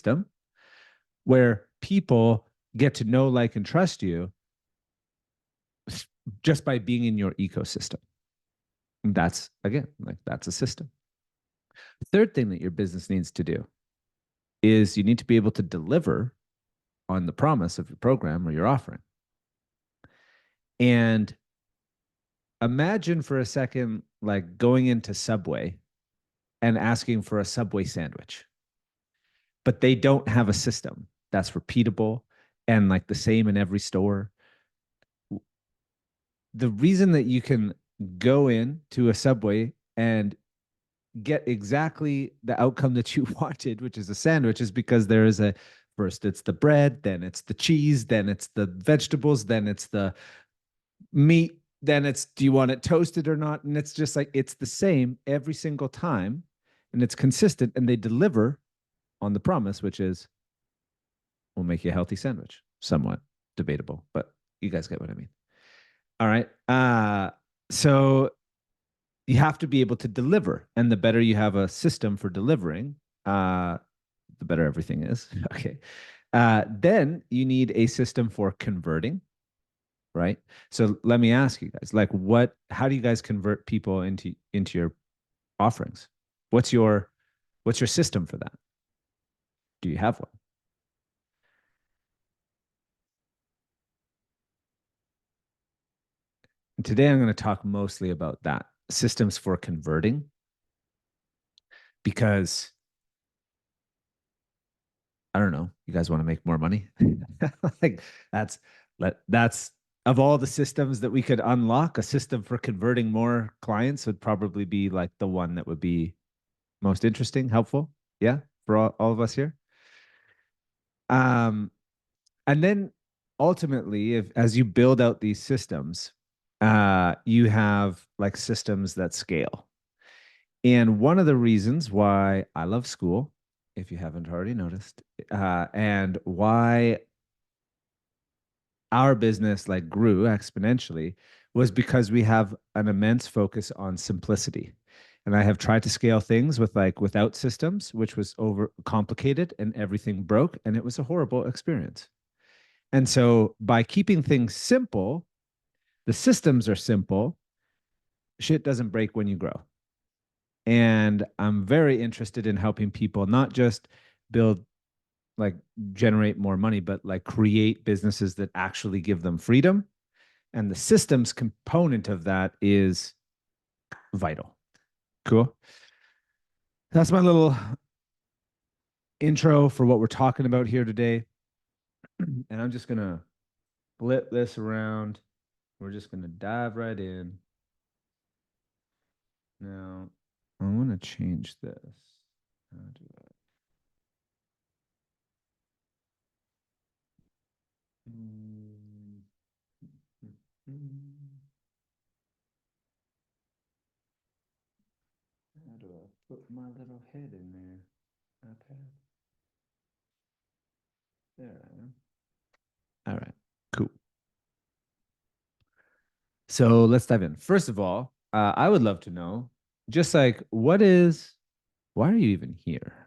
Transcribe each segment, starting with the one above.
system where people get to know, like, and trust you just by being in your ecosystem. That's, again, like, that's a system. The third thing that your business needs to do is you need to be able to deliver on the promise of your program or your offering. And imagine for a second, like, going into Subway and asking for a Subway sandwich, but they don't have a system that's repeatable and like the same in every store. The reason that you can go in to a Subway and get exactly the outcome that you wanted, which is a sandwich, is because there is a, first it's the bread, then it's the cheese, then it's the vegetables, then it's the meat, then it's, do you want it toasted or not? And it's just like, it's the same every single time, and it's consistent, and they deliver on the promise, which is, we'll make you a healthy sandwich. Somewhat debatable, but you guys get what I mean. All right. So you have to be able to deliver, and the better you have a system for delivering, the better everything is. Okay. Then you need a system for converting, right? So let me ask you guys, like, how do you guys convert people into your offerings? What's your system for that? Do you have one? And today I'm going to talk mostly about that, systems for converting, because I don't know, you guys want to make more money? Like, that's that's of all the systems that we could unlock, a system for converting more clients would probably be like the one that would be most interesting, helpful. Yeah, for all of us here. Um, and then ultimately, if as you build out these systems, you have like systems that scale. And one of the reasons why I love Skool, if you haven't already noticed, and why our business like grew exponentially, was because we have an immense focus on simplicity. And I have tried to scale things with like without systems, which was over complicated and everything broke, and it was a horrible experience. And so by keeping things simple, the systems are simple, shit doesn't break when you grow. And I'm very interested in helping people not just build, like, generate more money, but like create businesses that actually give them freedom. And the systems component of that is vital. Cool. That's my little intro for what we're talking about here today. And I'm just going to flip this around. We're just going to dive right in. Now, I want to change this. How do I? How do I put my little head in there? iPad. There I am. All right, cool. So let's dive in. First of all, I would love to know, just like, why are you even here?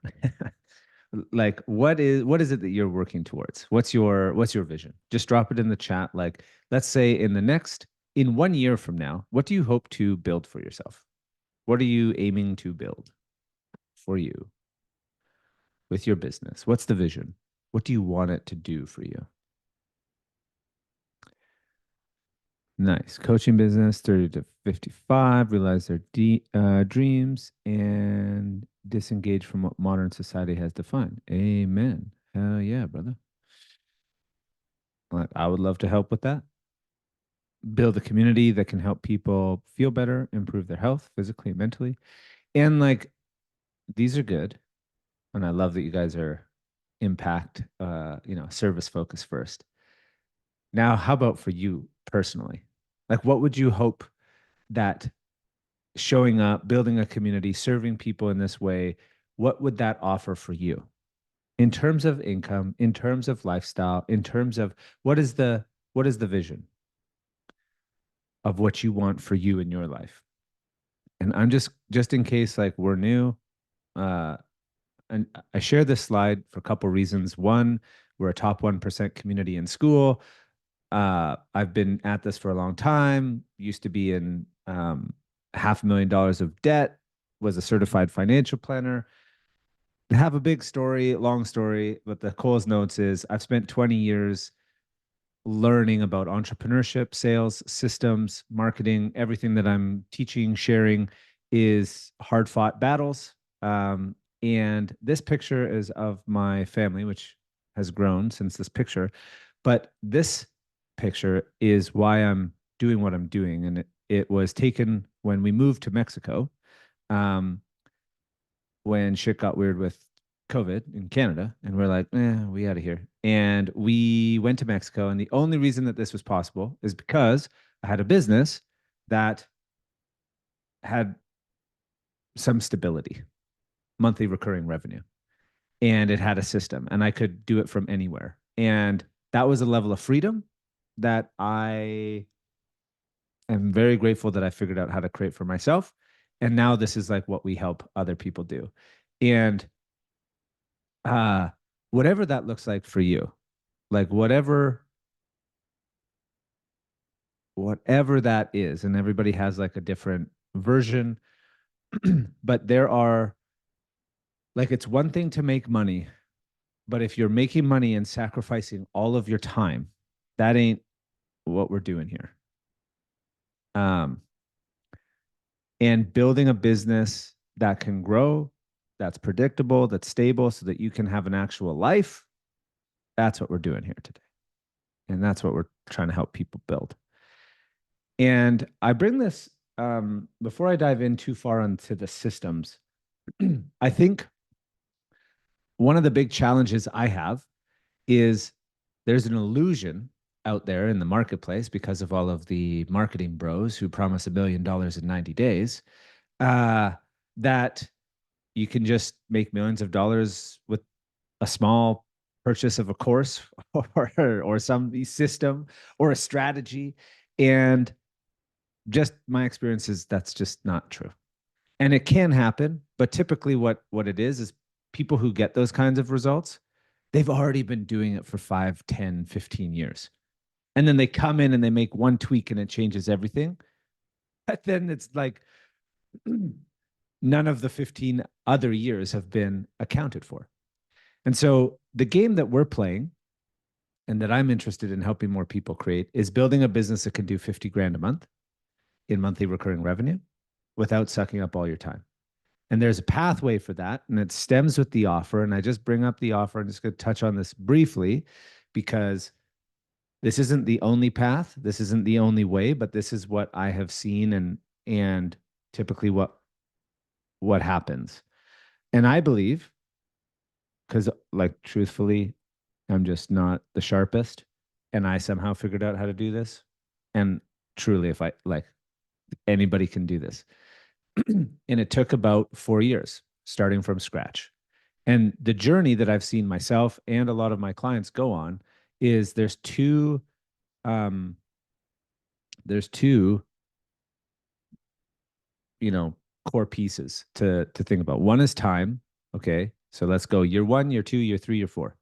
Like, what is it that you're working towards? What's your vision? Just drop it in the chat. Like, let's say in 1 year from now, what do you hope to build for yourself? What are you aiming to build for you with your business? What's the vision? What do you want it to do for you? Nice. Coaching business, 30 to 55, realize their dreams and disengage from what modern society has defined. Amen. Hell yeah, brother. Like, I would love to help with that. Build a community that can help people feel better, improve their health physically and mentally. And like, these are good. And I love that you guys are impact, service focused first. Now, how about for you personally? Like, what would you hope that showing up, building a community, serving people in this way, what would that offer for you in terms of income, in terms of lifestyle, in terms of what is the vision of what you want for you in your life? And I'm just in case like we're new, uh and I share this slide for a couple reasons. One, we're a top 1% community in Skool. I've been at this for a long time, used to be in $500,000 of debt, was a certified financial planner. Have a big story, long story, but the Coles notes is I've spent 20 years learning about entrepreneurship, sales, systems, marketing. Everything that I'm teaching, sharing is hard fought battles. And this picture is of my family, which has grown since this picture. But this picture is why I'm doing what I'm doing. And it was taken when we moved to Mexico, um, when shit got weird with COVID in Canada. And we're like, we out of here. And we went to Mexico. And the only reason that this was possible is because I had a business that had some stability, monthly recurring revenue, and it had a system, and I could do it from anywhere. And that was a level of freedom that I am very grateful that I figured out how to create for myself. And now this is like what we help other people do. And uh whatever that looks like for you, like whatever that is, and everybody has like a different version. But there are, like, it's one thing to make money, but if you're making money and sacrificing all of your time, that ain't what we're doing here. Um, and building a business that can grow, that's predictable, that's stable, so that you can have an actual life. That's what we're doing here today. And that's what we're trying to help people build. And I bring this, before I dive in too far into the systems, I think one of the big challenges I have is there's an illusion out there in the marketplace because of all of the marketing bros who promise $1 million in 90 days, that you can just make millions of dollars with a small purchase of a course or some system or a strategy. And just my experience is that's just not true. And it can happen, but typically what it is people who get those kinds of results, they've already been doing it for 5, 10, 15 years. And then they come in and they make one tweak and it changes everything. But then it's like none of the 15 other years have been accounted for. And so the game that we're playing and that I'm interested in helping more people create is building a business that can do 50 grand a month in monthly recurring revenue without sucking up all your time. And there's a pathway for that, and it stems with the offer. And I just bring up the offer. I'm just going to touch on this briefly because this isn't the only path. This isn't the only way, but this is what I have seen and typically what happens. And I believe, because like truthfully, I'm just not the sharpest, and I somehow figured out how to do this. And truly, if I like, anybody can do this. And it took about 4 years starting from scratch. And the journey that I've seen myself and a lot of my clients go on is um, there's two, core pieces to think about. One is time. Okay. So let's go year 1, year 2, year 3, year 4.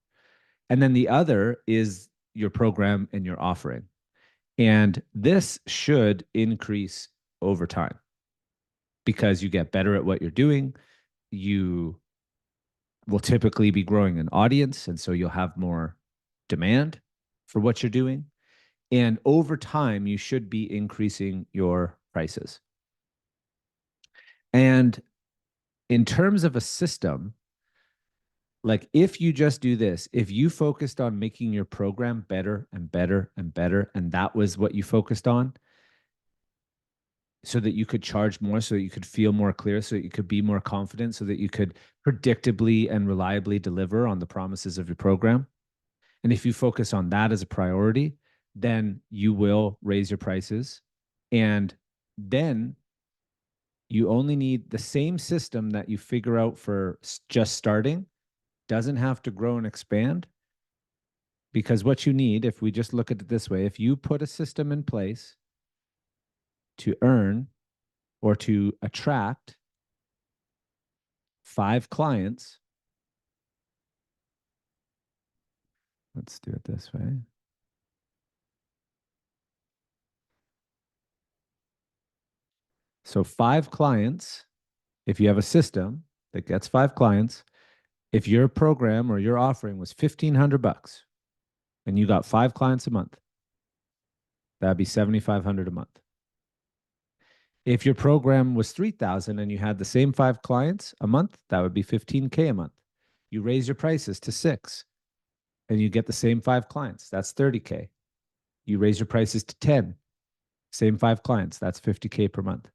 And then the other is your program and your offering. And this should increase over time because you get better at what you're doing. You will typically be growing an audience. And so you'll have more demand for what you're doing. And over time, you should be increasing your prices. And in terms of a system, like if you just do this, if you focused on making your program better and better and better, and that was what you focused on, so that you could charge more, so that you could feel more clear, so that you could be more confident, so that you could predictably and reliably deliver on the promises of your program. And if you focus on that as a priority, then you will raise your prices. And then you only need the same system that you figure out for just starting, doesn't have to grow and expand. Because what you need, if we just look at it this way, if you put a system in place to earn or to attract 5 clients Let's do it this way. So 5 clients, if you have a system that gets 5 clients, if your program or your offering was $1,500 and you got 5 clients a month, that'd be $7,500 a month. If your program was 3,000 and you had the same 5 clients a month, that would be 15K a month. You raise your prices to 6 and you get the same 5 clients. That's 30K. You raise your prices to 10, same 5 clients. That's 50K per month.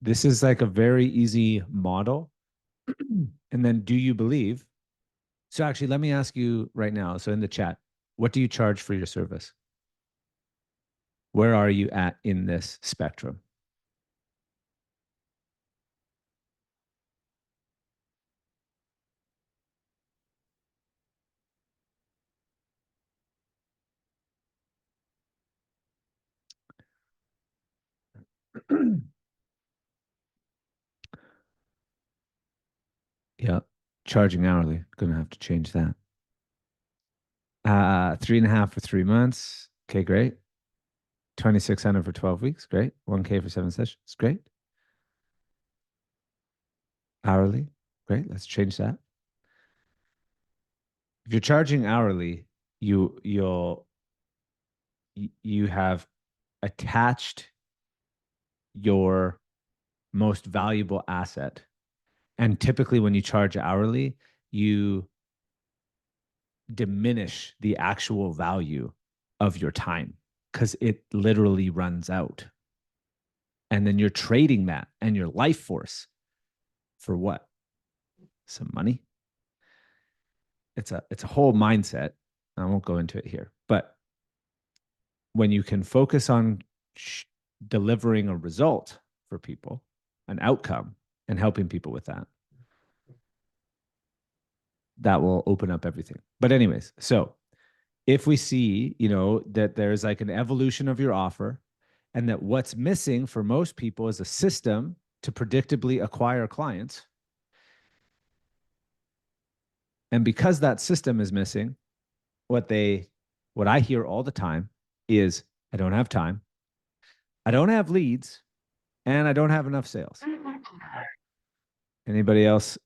This is like a very easy model. And then do you believe? So actually, let me ask you right now. So in the chat, what do you charge for your service? Where are you at in this spectrum? Yeah, charging hourly. Gonna have to change that. 3.5 for 3 months. Okay, great. 2,600 for 12 weeks. Great. 1K for 7 sessions. Great. Hourly. Great. Let's change that. If you're charging hourly, you have attached your most valuable asset. And typically when you charge hourly, you diminish the actual value of your time because it literally runs out. And then you're trading that and your life force for what? Some money. It's a whole mindset. I won't go into it here, but when you can focus on delivering a result for people, an outcome, and helping people with that, that will open up everything. But anyways, so if we see, that there's like an evolution of your offer and that what's missing for most people is a system to predictably acquire clients. And because that system is missing, what I hear all the time is I don't have time, I don't have leads, and I don't have enough sales. Anybody else?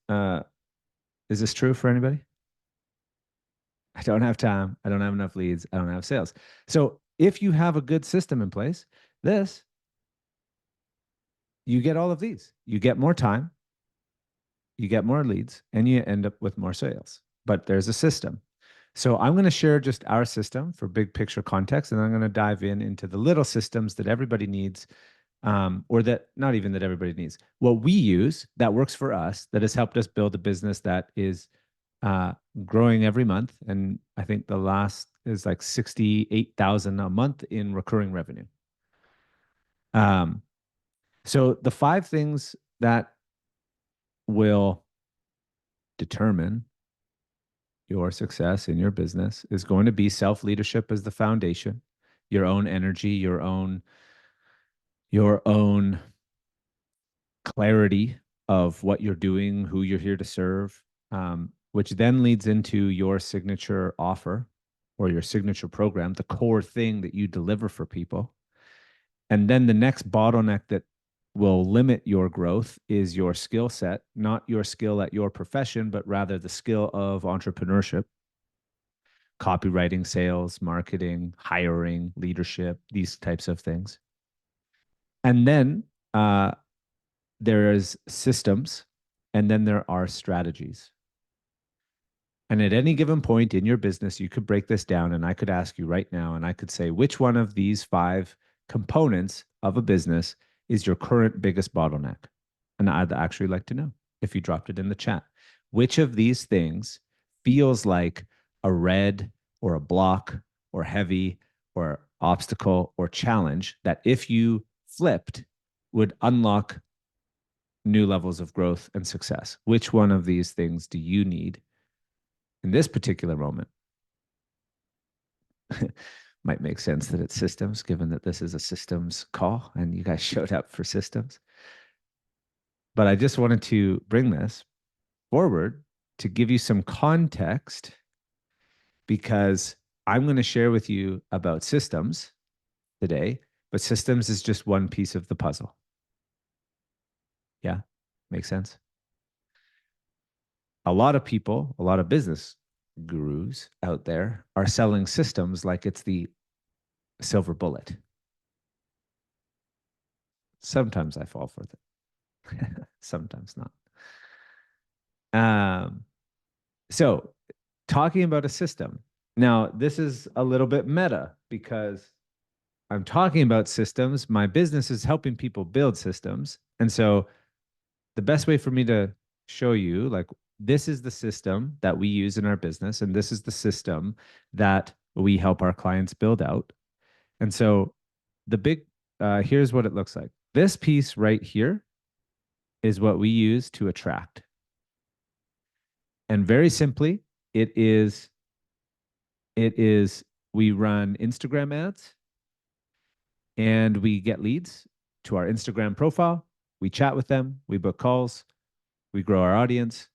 Is this true for anybody? I don't have time. I don't have enough leads. I don't have sales. So if you have a good system in place, you get all of these. You get more time, you get more leads, and you end up with more sales. But there's a system. So I'm going to share just our system for big picture context, and I'm going to dive into the little systems that everybody needs, or that not even that everybody needs. What we use that works for us, that has helped us build a business that is growing every month. And I think the last is like 68,000 a month in recurring revenue. So the 5 things that will determine your success in your business is going to be self-leadership as the foundation, your own energy, your own clarity of what you're doing, who you're here to serve, which then leads into your signature offer or your signature program, the core thing that you deliver for people. And then the next bottleneck that will limit your growth is your skill set, not your skill at your profession, but rather the skill of entrepreneurship, copywriting, sales, marketing, hiring, leadership, these types of things. And then there's systems, and then there are strategies. And at any given point in your business, you could break this down, and I could ask you right now, and I could say, which one of these 5 components of a business is your current biggest bottleneck? And I'd actually like to know, if you dropped it in the chat, which of these things feels like a red or a block or heavy or obstacle or challenge that if you flipped would unlock new levels of growth and success? Which one of these things do you need in this particular moment? Might make sense that it's systems, given that this is a systems call and you guys showed up for systems. But I just wanted to bring this forward to give you some context, because I'm going to share with you about systems today, but systems is just one piece of the puzzle. Yeah, makes sense. A lot of people, a lot of business gurus out there are selling systems like it's the silver bullet. Sometimes I fall for it. Sometimes not. So talking about a system. Now, this is a little bit meta because I'm talking about systems. My business is helping people build systems. And so the best way for me to show you, like, this is the system that we use in our business, and this is the system that we help our clients build out. And so here's what it looks like. This piece right here is what we use to attract. And very simply, it is we run Instagram ads and we get leads to our Instagram profile. We chat with them, we book calls, we grow our audience.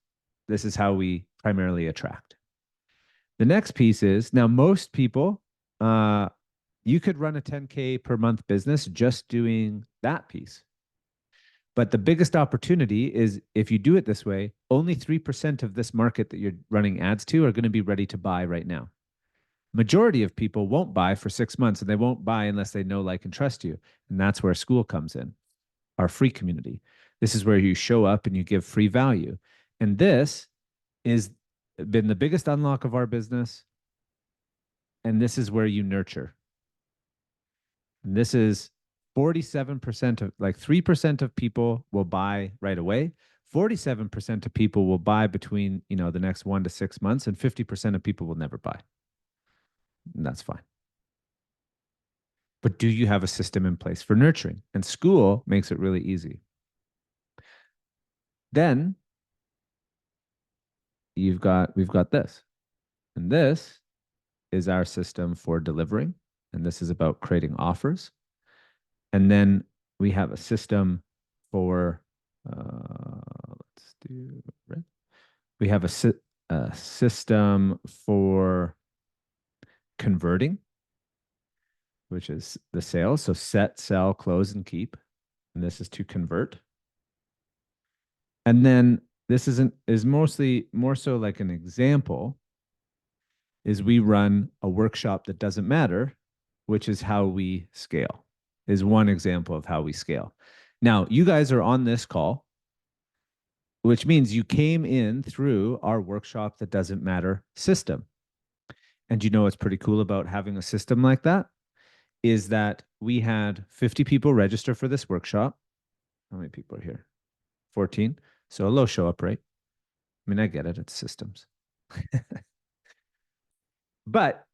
This is how we primarily attract. The next piece is, now most people, you could run a 10K per month business just doing that piece. But the biggest opportunity is, if you do it this way, only 3% of this market that you're running ads to are going to be ready to buy right now. Majority of people won't buy for 6 months, and they won't buy unless they know, like, and trust you. And that's where Skool comes in, our free community. This is where you show up and you give free value. And this is been the biggest unlock of our business. And this is where you nurture. And this is 47% of, like, 3% of people will buy right away. 47% of people will buy between, the next 1 to 6 months, and 50% of people will never buy. And that's fine. But do you have a system in place for nurturing? And Skool makes it really easy. Then we've got this. And this is our system for delivering. And this is about creating offers. And then we have a system for, we have a system for converting, which is the sales. So set, sell, close, and keep. And this is to convert. And then this is mostly more so like an example, is we run a workshop that doesn't matter, which is how we scale, is one example of how we scale. Now, you guys are on this call, which means you came in through our workshop that doesn't matter system. And you know what's pretty cool about having a system like that is that we had 50 people register for this workshop. How many people are here? 14. So a low show up rate. I mean, I get it. It's systems. But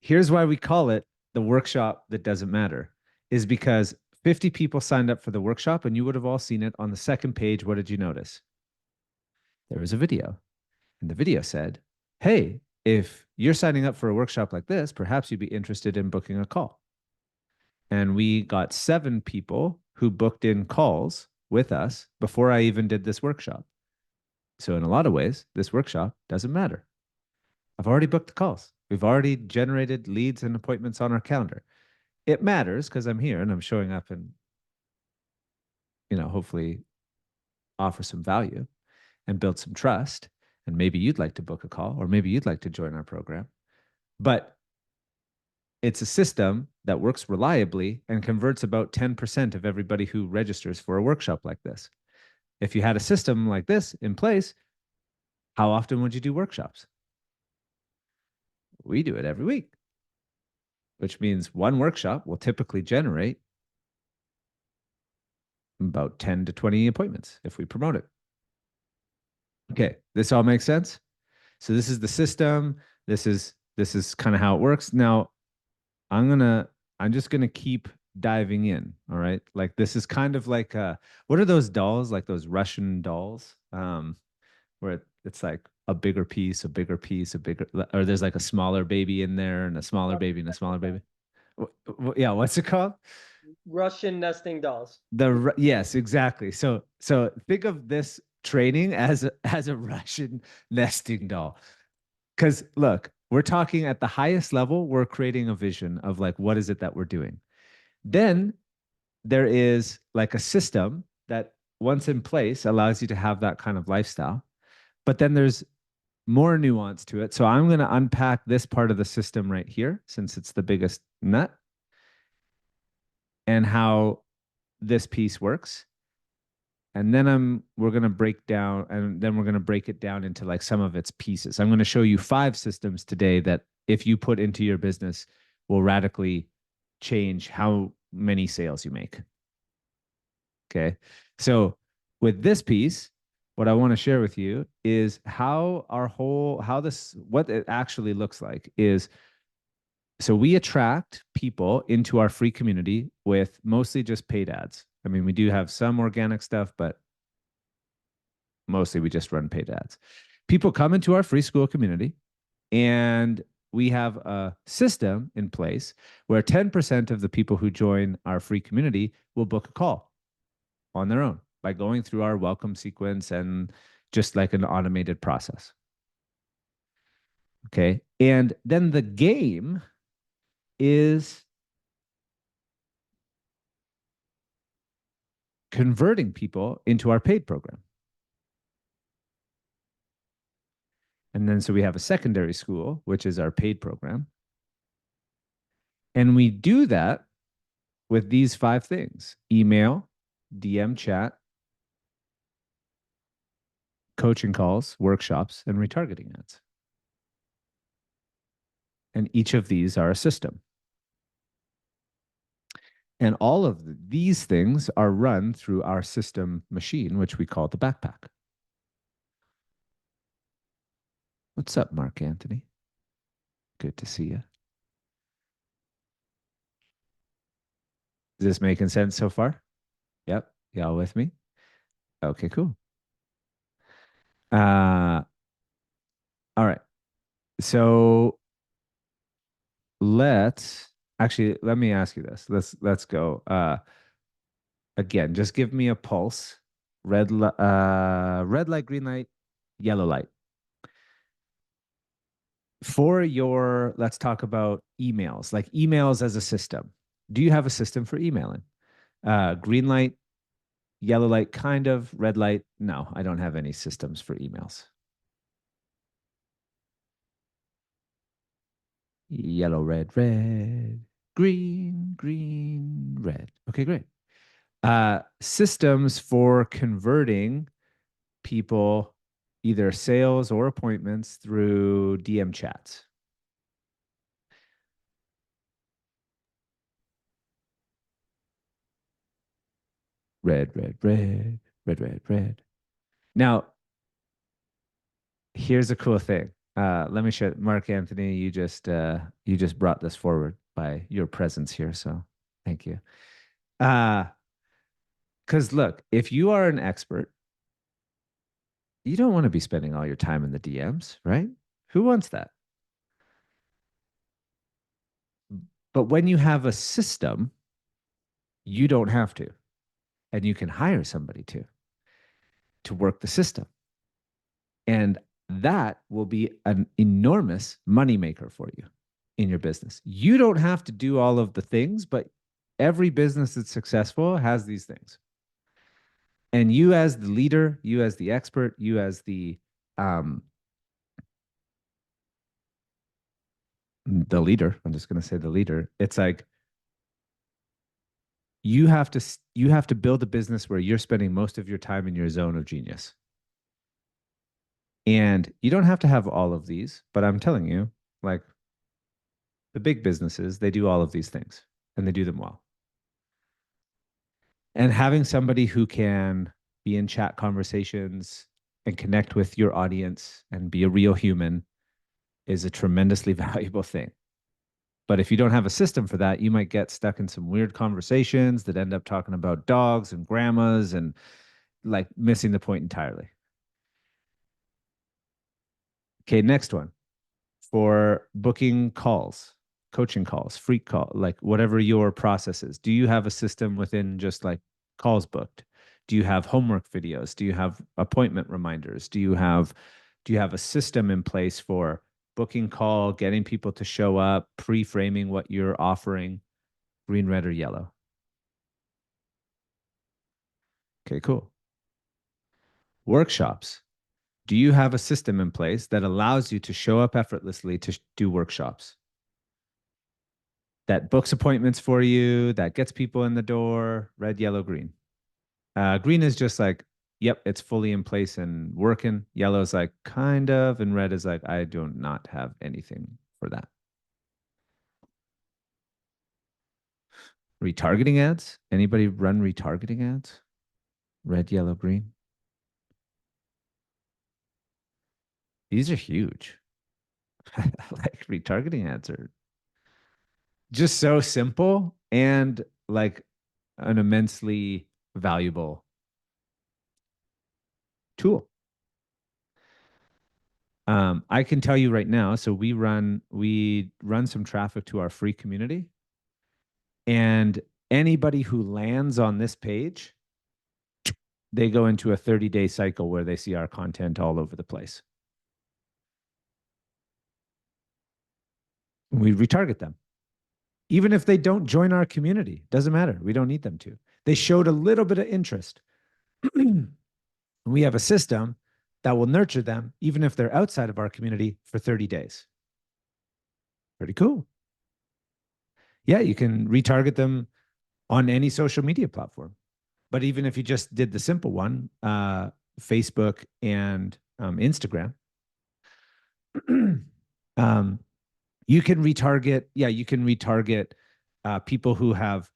here's why we call it the workshop that doesn't matter, is because 50 people signed up for the workshop, and you would have all seen it on the second page. What did you notice? There was a video, and the video said, hey, if you're signing up for a workshop like this, perhaps you'd be interested in booking a call. And we got 7 people who booked in calls with us before I even did this workshop. So in a lot of ways, this workshop doesn't matter. I've already booked the calls. We've already generated leads and appointments on our calendar. It matters because I'm here and I'm showing up and, hopefully offer some value and build some trust. And maybe you'd like to book a call, or maybe you'd like to join our program. But it's a system that works reliably and converts about 10% of everybody who registers for a workshop like this. If you had a system like this in place, how often would you do workshops? We do it every week, which means one workshop will typically generate about 10 to 20 appointments if we promote it. Okay, this all makes sense? So this is the system. This is kind of how it works. Now, I'm just gonna keep diving in. All right. Like, this is kind of like what are those dolls, like those Russian dolls? Where it's like a bigger piece, or there's like a smaller baby in there and a smaller baby and a smaller baby. Yeah, what's it called? Russian nesting dolls. Yes, exactly. So think of this training as a Russian nesting doll. Because look, we're talking at the highest level, we're creating a vision of like what is it that we're doing. Then there is like a system that once in place allows you to have that kind of lifestyle. But then there's more nuance to it. So I'm going to unpack this part of the system right here, since it's the biggest nut, and how this piece works. And then we're going to break down, and then we're going to break it down into like some of its pieces. I'm going to show you 5 systems today that if you put into your business will radically change how many sales you make. Okay. So with this piece, what I want to share with you is what it actually looks like is, so we attract people into our free community with mostly just paid ads. I mean, we do have some organic stuff, but mostly we just run paid ads. People come into our free Skool community, and we have a system in place where 10% of the people who join our free community will book a call on their own by going through our welcome sequence and just like an automated process. Okay. And then the game is converting people into our paid program. And then so we have a secondary school, which is our paid program. And we do that with these 5 things: email, DM chat, coaching calls, workshops, and retargeting ads. And each of these are a system. And all of these things are run through our system machine, which we call the backpack. What's up, Mark Anthony? Good to see you. Is this making sense so far? Yep. Y'all with me? Okay, cool. All right. So let me ask you this. Let's go. Again, just give me a pulse. Red light, green light, yellow light. Let's talk about emails, like emails as a system. Do you have a system for emailing? Green light, yellow light, kind of. Red light, no, I don't have any systems for emails. Yellow, red, red, green, green, red. Okay, great. Systems for converting people, either sales or appointments, through DM chats. Red, red, red, red, red, red. Now, here's a cool thing. Let me share. Mark Anthony, you just brought this forward by your presence here, so thank you. Because look, if you are an expert, you don't want to be spending all your time in the DMs, right? Who wants that? But when you have a system, you don't have to, and you can hire somebody to work the system. And that will be an enormous moneymaker for you in your business. You don't have to do all of the things, but every business that's successful has these things. And you as the leader, you as the expert, you as the leader, I'm just going to say the leader, it's like you have to build a business where you're spending most of your time in your zone of genius. And you don't have to have all of these, but I'm telling you, like the big businesses, they do all of these things and they do them well. And having somebody who can be in chat conversations and connect with your audience and be a real human is a tremendously valuable thing. But if you don't have a system for that, you might get stuck in some weird conversations that end up talking about dogs and grandmas and like missing the point entirely. Okay, next one. For booking calls, coaching calls, free call, like whatever your process is. Do you have a system within just like calls booked? Do you have homework videos? Do you have appointment reminders? Do you have a system in place for booking call, getting people to show up, pre-framing what you're offering, green, red, or yellow? Okay, cool. Workshops. Do you have a system in place that allows you to show up effortlessly to do workshops? That books appointments for you, that gets people in the door, red, yellow, green. Green is just like, yep, it's fully in place and working. Yellow is like, kind of. And red is like, I do not have anything for that. Retargeting ads. Anybody run retargeting ads? Red, yellow, green. These are huge. Like retargeting ads are just so simple and like an immensely valuable tool. I can tell you right now. So we run some traffic to our free community, and anybody who lands on this page, they go into a 30-day cycle where they see our content all over the place. We retarget them. Even if they don't join our community, doesn't matter. We don't need them to. They showed a little bit of interest. We have a system that will nurture them, even if they're outside of our community, for 30 days. Pretty cool. Yeah, you can retarget them on any social media platform. But even if you just did the simple one, Facebook and Instagram, um, you can retarget. Yeah, you can retarget people who have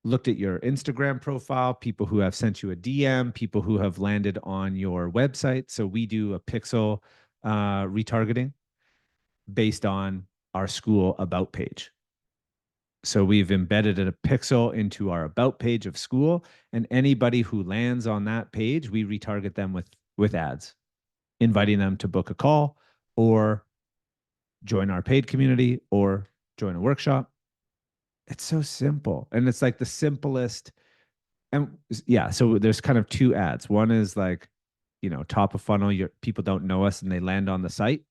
looked at your Instagram profile, people who have sent you a DM, people who have landed on your website. So we do a pixel retargeting based on our Skool about page. So we've embedded a pixel into our about page of Skool, and anybody who lands on that page, we retarget them with ads, inviting them to book a call or join our paid community or join a workshop. It's so simple. And it's like the simplest. And yeah, so there's kind of two ads. One is like, top of funnel, your people don't know us and they land on the site.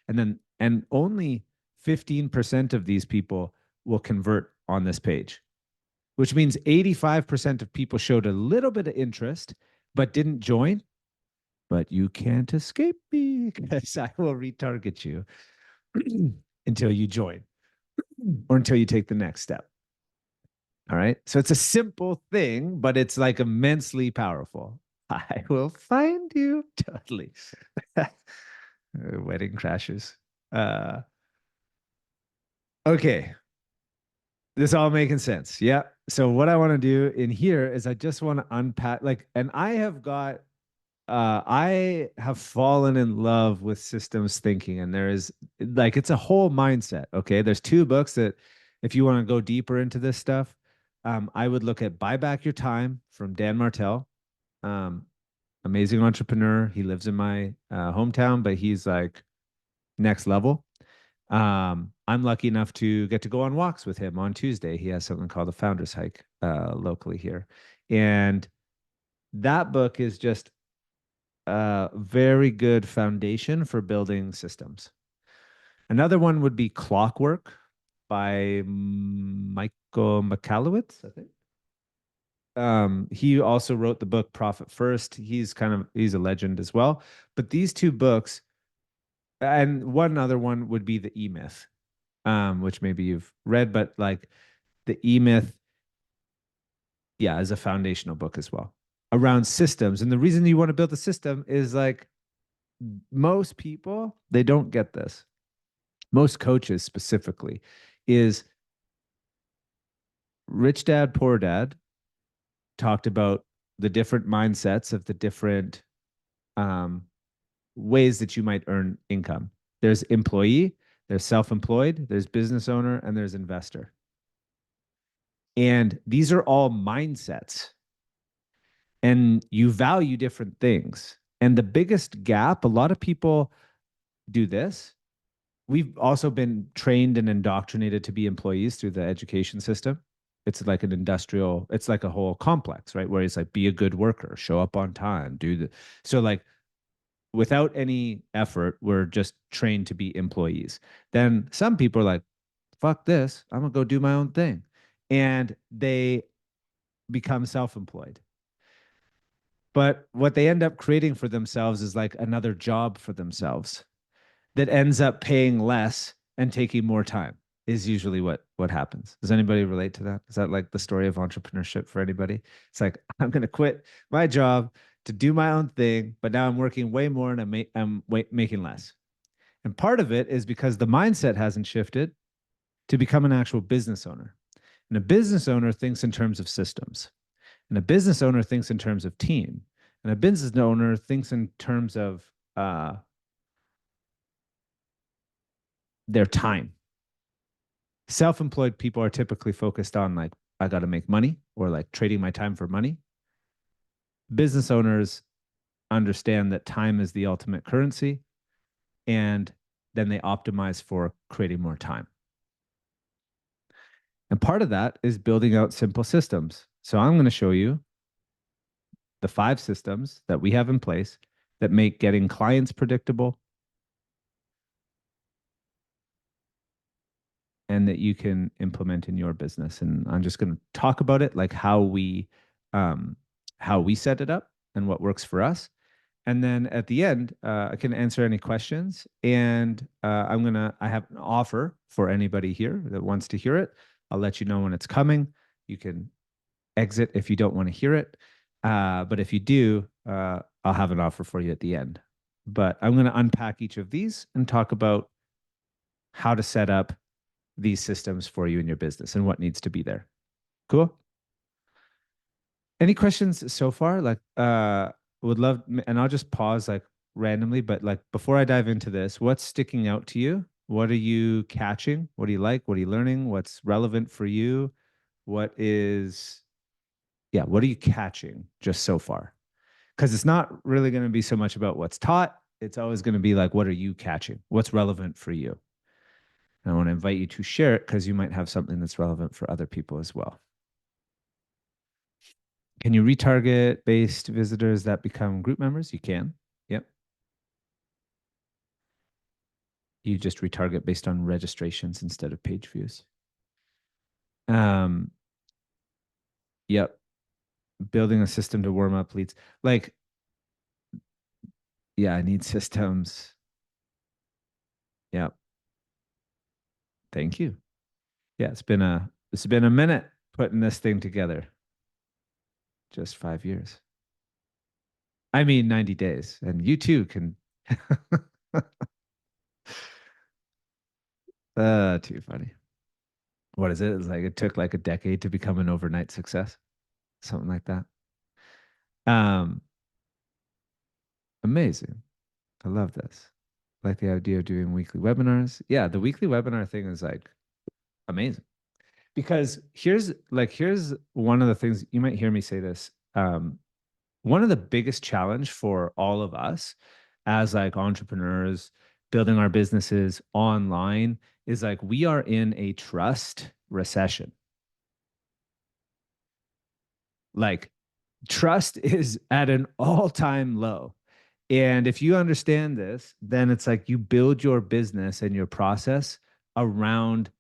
And only 15% of these people will convert on this page, which means 85% of people showed a little bit of interest but didn't join. But you can't escape me because I will retarget you until you join or until you take the next step. All right. So it's a simple thing, but it's like immensely powerful. I will find you. Totally. Wedding crashes. Okay. This all making sense. Yeah. So what I want to do in here is I just want to unpack and I have fallen in love with systems thinking, and it's a whole mindset. Okay. There's two books that if you want to go deeper into this stuff, I would look at Buy Back Your Time from Dan Martell. Amazing entrepreneur. He lives in my hometown, but he's like next level. I'm lucky enough to get to go on walks with him on Tuesday. He has something called the Founders Hike locally here. And that book is just a very good foundation for building systems. Another one would be Clockwork by Michael Michalowicz, I think. He also wrote the book Profit First. He's a legend as well. But these two books, and one other one would be the E-Myth, which maybe you've read, but like the E-Myth, yeah, is a foundational book as well around systems. And the reason you want to build a system is like most people, they don't get this. Most coaches specifically is Rich Dad, Poor Dad talked about the different mindsets of the different ways that you might earn income. There's employee, there's self-employed, there's business owner, and there's investor. And these are all mindsets. And you value different things. And the biggest gap, a lot of people do this. We've also been trained and indoctrinated to be employees through the education system. it's like an industrial, it's like a whole complex, right? Where it's like, be a good worker, show up on time, do the, so like without any effort, we're just trained to be employees. Then some people are like, fuck this, I'm gonna go do my own thing. And they become self-employed. But what they end up creating for themselves is like another job for themselves that ends up paying less and taking more time is usually what happens. Does anybody relate to that? Is that like the story of entrepreneurship for anybody? It's like I'm going to quit my job to do my own thing, but now I'm working way more and making less. And part of it is because the mindset hasn't shifted to become an actual business owner. And a business owner thinks in terms of systems. And a business owner thinks in terms of team. And a business owner thinks in terms of their time. Self-employed people are typically focused on like, I got to make money or like trading my time for money. Business owners understand that time is the ultimate currency, and then they optimize for creating more time. And part of that is building out simple systems. So I'm going to show you the 5 systems that we have in place that make getting clients predictable and that you can implement in your business. And I'm just going to talk about it, like how we set it up and what works for us. And then at the end, I can answer any questions. And I have an offer for anybody here that wants to hear it. I'll let you know when it's coming. You can exit if you don't want to hear it. But if you do, I'll have an offer for you at the end. But I'm going to unpack each of these and talk about how to set up these systems for you in your business and what needs to be there. Cool. Any questions so far? Like, would love, and I'll just pause like randomly, but like before I dive into this, what's sticking out to you? What are you catching? What do you like? What are you learning? What's relevant for you? What is, yeah, what are you catching just so far? Because it's not really going to be so much about what's taught. It's always going to be like, what are you catching? What's relevant for you? And I want to invite you to share it because you might have something that's relevant for other people as well. Can you retarget based visitors that become group members? You can. Yep. You just retarget based on registrations instead of page views. Um, yep. Building a system to warm up leads. Like, yeah, I need systems. Yep. Thank you. Yeah, it's been a minute putting this thing together. Just 5 years. I mean 90 days. And you too can too funny. What is it? It's like it took like a decade to become an overnight success. Something like that. Um, amazing. I love this. Like the idea of doing weekly webinars. Yeah, the weekly webinar thing is like amazing. Because here's one of the things you might hear me say this. One of the biggest challenge for all of us as like entrepreneurs building our businesses online is like we are in a trust recession. Like trust is at an all-time low. And if you understand this, then it's like you build your business and your process around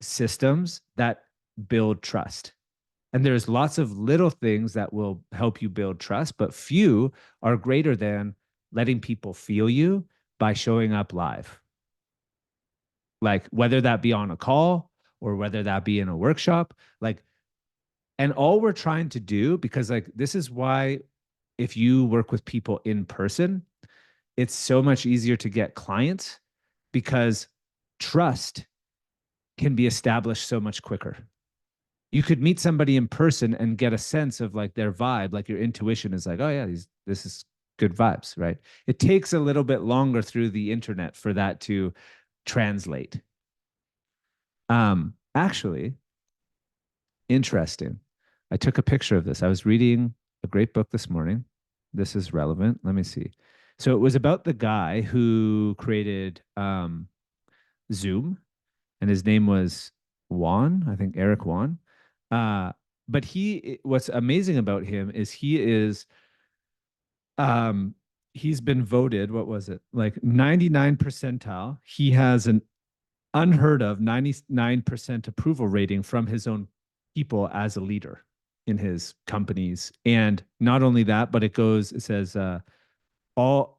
systems that build trust. And there's lots of little things that will help you build trust, but few are greater than letting people feel you by showing up live. Like whether that be on a call or whether that be in a workshop, like, and all we're trying to do, because like this is why if you work with people in person, it's so much easier to get clients because trust can be established so much quicker. You could meet somebody in person and get a sense of like their vibe, like your intuition is like, oh yeah, this is good vibes, right? It takes a little bit longer through the internet for that to translate. Actually, interesting. I took a picture of this. I was reading a great book this morning. This is relevant. Let me see. So it was about the guy who created Zoom, and his name was Juan, I think Eric Juan. Uh, but what's amazing about him is um, he's been voted, what was it? Like 99 percentile. He has an unheard of 99% approval rating from his own people as a leader in his companies. And not only that, but it says, all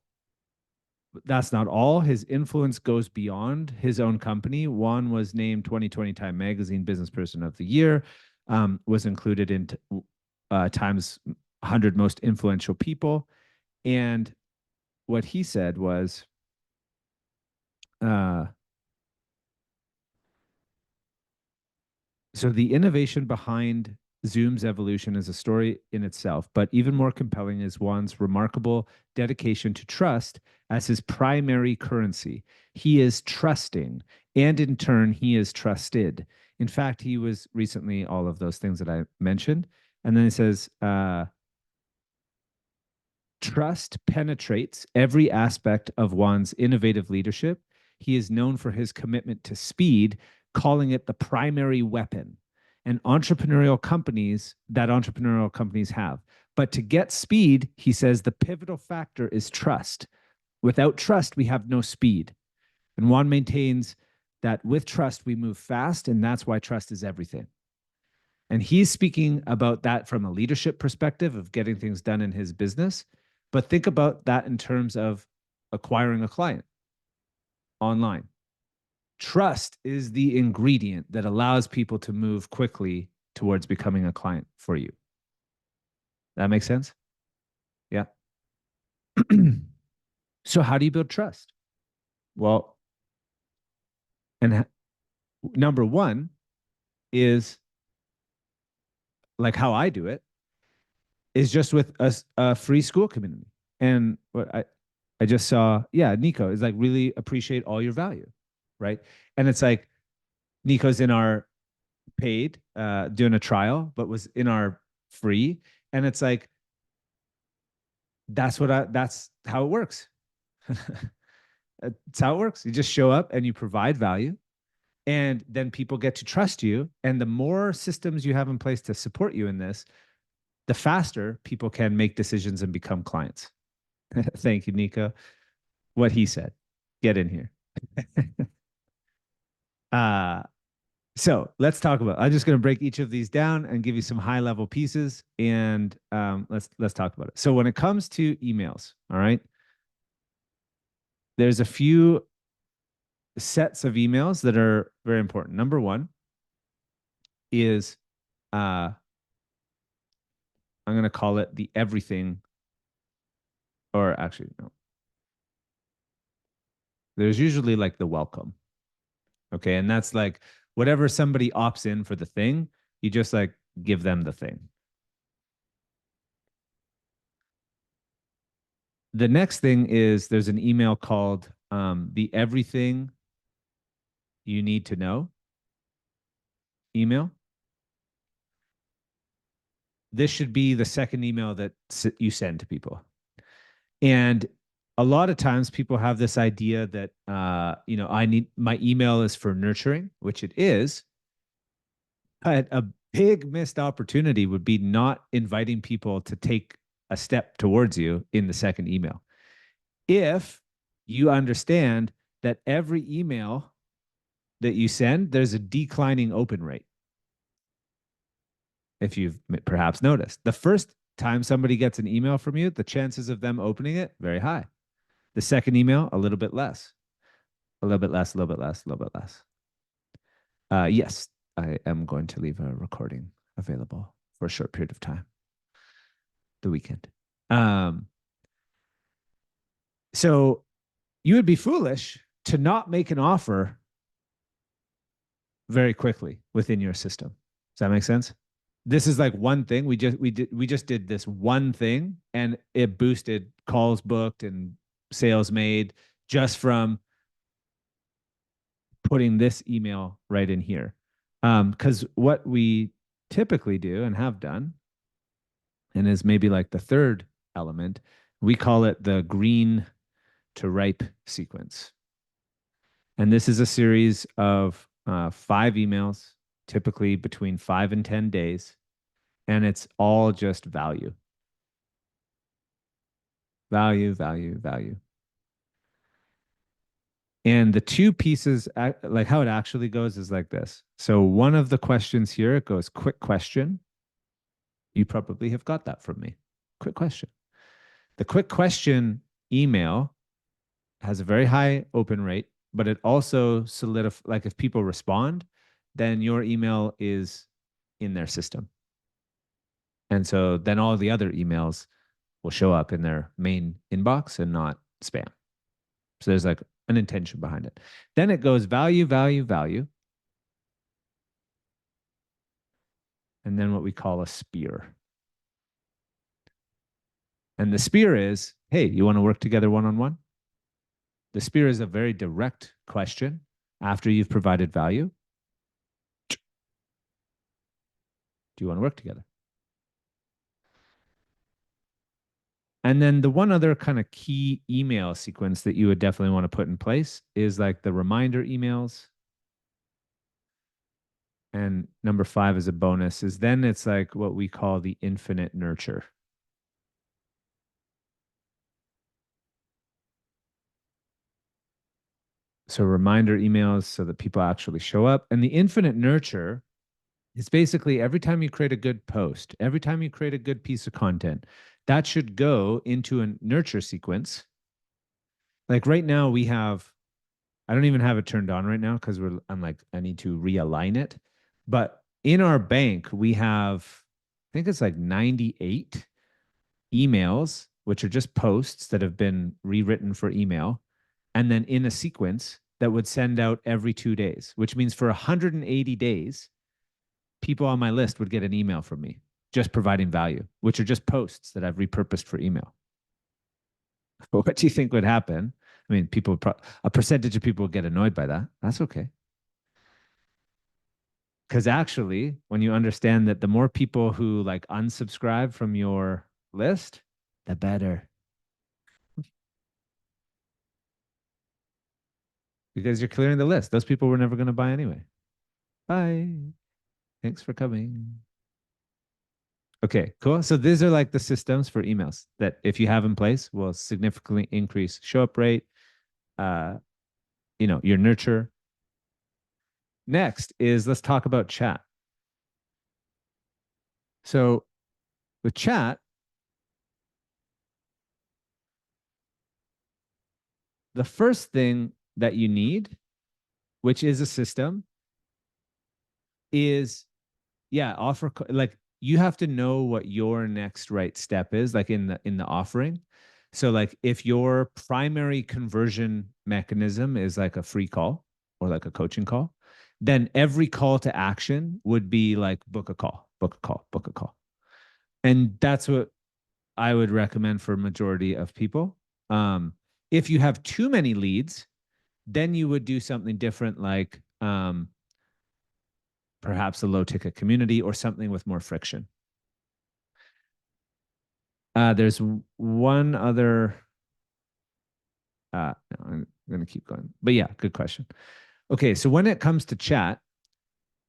that's not all. His influence goes beyond his own company. Juan was named 2020 Time Magazine Business Person of the Year, was included in Time's 100 Most Influential People. And what he said was, uh, so the innovation behind Zoom's evolution is a story in itself, but even more compelling is Juan's remarkable dedication to trust as his primary currency. He is trusting, and in turn, he is trusted. In fact, he was recently all of those things that I mentioned. And then he says, trust penetrates every aspect of Juan's innovative leadership. He is known for his commitment to speed, calling it the primary weapon and entrepreneurial companies have. But to get speed, he says the pivotal factor is trust. Without trust, we have no speed. And Juan maintains that with trust, we move fast, and that's why trust is everything. And he's speaking about that from a leadership perspective of getting things done in his business. But think about that in terms of acquiring a client online. Trust is the ingredient that allows people to move quickly towards becoming a client for you. That makes sense? Yeah. So, how do you build trust? Well, and number one is like how I do it is just with a free Skool community. And what I just saw, yeah, Nico is like, really appreciate all your value, right? And it's like Nico's in our paid, doing a trial, but was in our free. And it's like, that's how it works. It's how it works. You just show up and you provide value, and then people get to trust you. And the more systems you have in place to support you in this, the faster people can make decisions and become clients. Thank you, Nico. What he said. Get in here. uh, so let's talk about. I'm just going to break each of these down and give you some high level pieces, and let's talk about it. So when it comes to emails, all right, there's a few sets of emails that are very important. Number one is I'm going to call it the everything, or actually no. There's usually like the welcome. Okay. And that's like whatever somebody opts in for the thing, you just like give them the thing. The next thing is there's an email called the everything you need to know email. This should be the second email that you send to people. And a lot of times people have this idea that, I need my email is for nurturing, which it is. But a big missed opportunity would be not inviting people to take a step towards you in the second email. If you understand that every email that you send, there's a declining open rate. If you've perhaps noticed, the first time somebody gets an email from you, the chances of them opening it, very high. The second email, a little bit less, a little bit less, a little bit less, a little bit less. Yes, I am going to leave a recording available for a short period of time, the weekend. So you would be foolish to not make an offer very quickly within your system. Does that make sense? This is like one thing we just did this one thing, and it boosted calls booked and sales made just from putting this email right in here. Because what we typically do and have done, and is maybe like the third element, we call it the green to ripe sequence. And this is a series of 5 emails typically between 5 and 10 days, and it's all just value, value, value, value. And the two pieces, like how it actually goes, is like this. So one of the questions here, it goes quick question. You probably have got that from me. Quick question. The quick question email has a very high open rate, but it also solidifies, like if people respond, then your email is in their system. And so then all the other emails will show up in their main inbox and not spam. So there's like an intention behind it. Then it goes value, value, value. And then what we call a spear. And the spear is, hey, you want to work together one-on-one? The spear is a very direct question after you've provided value. Do you want to work together? And then the one other kind of key email sequence that you would definitely want to put in place is like the reminder emails. And number 5 is a bonus, is then it's like what we call the infinite nurture. So reminder emails so that people actually show up. And the infinite nurture is basically every time you create a good post, every time you create a good piece of content, that should go into a nurture sequence. Like right now we have, I don't even have it turned on right now because I'm like, I need to realign it. But in our bank, we have, I think it's like 98 emails, which are just posts that have been rewritten for email. And then in a sequence that would send out every 2 days, which means for 180 days, people on my list would get an email from me just providing value, which are just posts that I've repurposed for email. But what do you think would happen? I mean, a percentage of people would get annoyed by that. That's okay. Because actually, when you understand that the more people who like unsubscribe from your list, the better. Because you're clearing the list. Those people were never going to buy anyway. Bye. Thanks for coming. Okay, cool. So these are like the systems for emails that if you have in place will significantly increase show up rate, your nurture. Next is let's talk about chat. So with chat, the first thing that you need, which is a system, is offer, like you have to know what your next right step is, like in the offering. So like if your primary conversion mechanism is like a free call or like a coaching call, then every call to action would be like book a call, book a call, book a call. And that's what I would recommend for majority of people. If you have too many leads, then you would do something different, like perhaps a low ticket community or something with more friction. There's one other. No, I'm going to keep going. But yeah, good question. Okay, so when it comes to chat,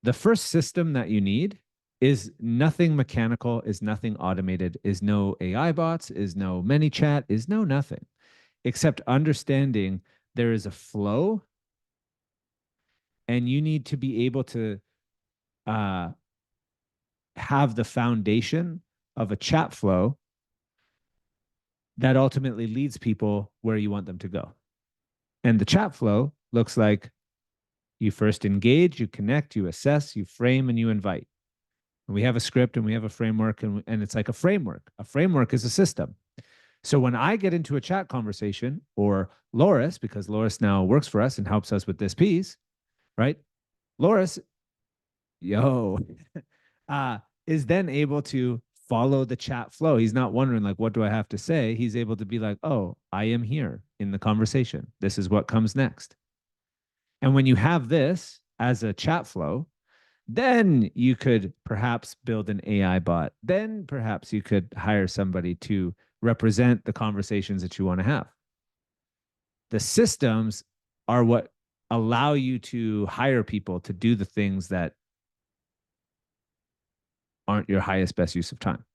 the first system that you need is nothing mechanical, is nothing automated, is no AI bots, is no ManyChat, is no nothing, except understanding there is a flow and you need to be able to have the foundation of a chat flow that ultimately leads people where you want them to go. And the chat flow looks like you first engage, you connect, you assess, you frame, and you invite. And we have a script and we have a framework, and it's like a framework. A framework is a system. So when I get into a chat conversation, or Loris, because Loris now works for us and helps us with this piece, right? Loris, is then able to follow the chat flow. He's not wondering like, what do I have to say? He's able to be like, oh, I am here in the conversation. This is what comes next. And when you have this as a chat flow, then you could perhaps build an AI bot. Then perhaps you could hire somebody to represent the conversations that you want to have. The systems are what allow you to hire people to do the things that aren't your highest best use of time.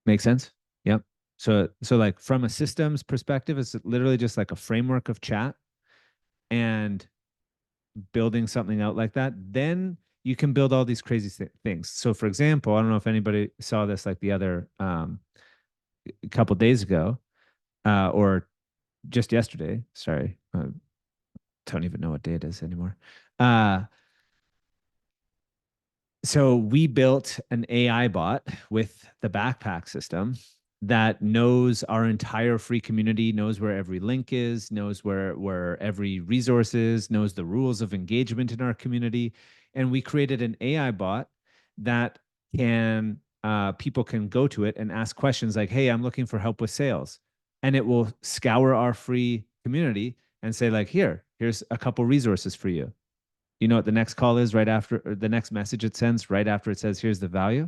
Make sense? Yep. So like from a systems perspective, it's literally just like a framework of chat and building something out like that. Then you can build all these crazy things. So for example, I don't know if anybody saw this like the other a couple days ago, or just yesterday. Sorry, don't even know what day it is anymore. Uh, so we built an AI bot with the backpack system that knows our entire free community, knows where every link is, knows where every resource is, knows the rules of engagement in our community. And we created an AI bot that can people can go to it and ask questions like, "Hey, I'm looking for help with sales," and it will scour our free community and say like, here's a couple resources for you. You know what the next call is right after, or the next message it sends right after it says, here's the value?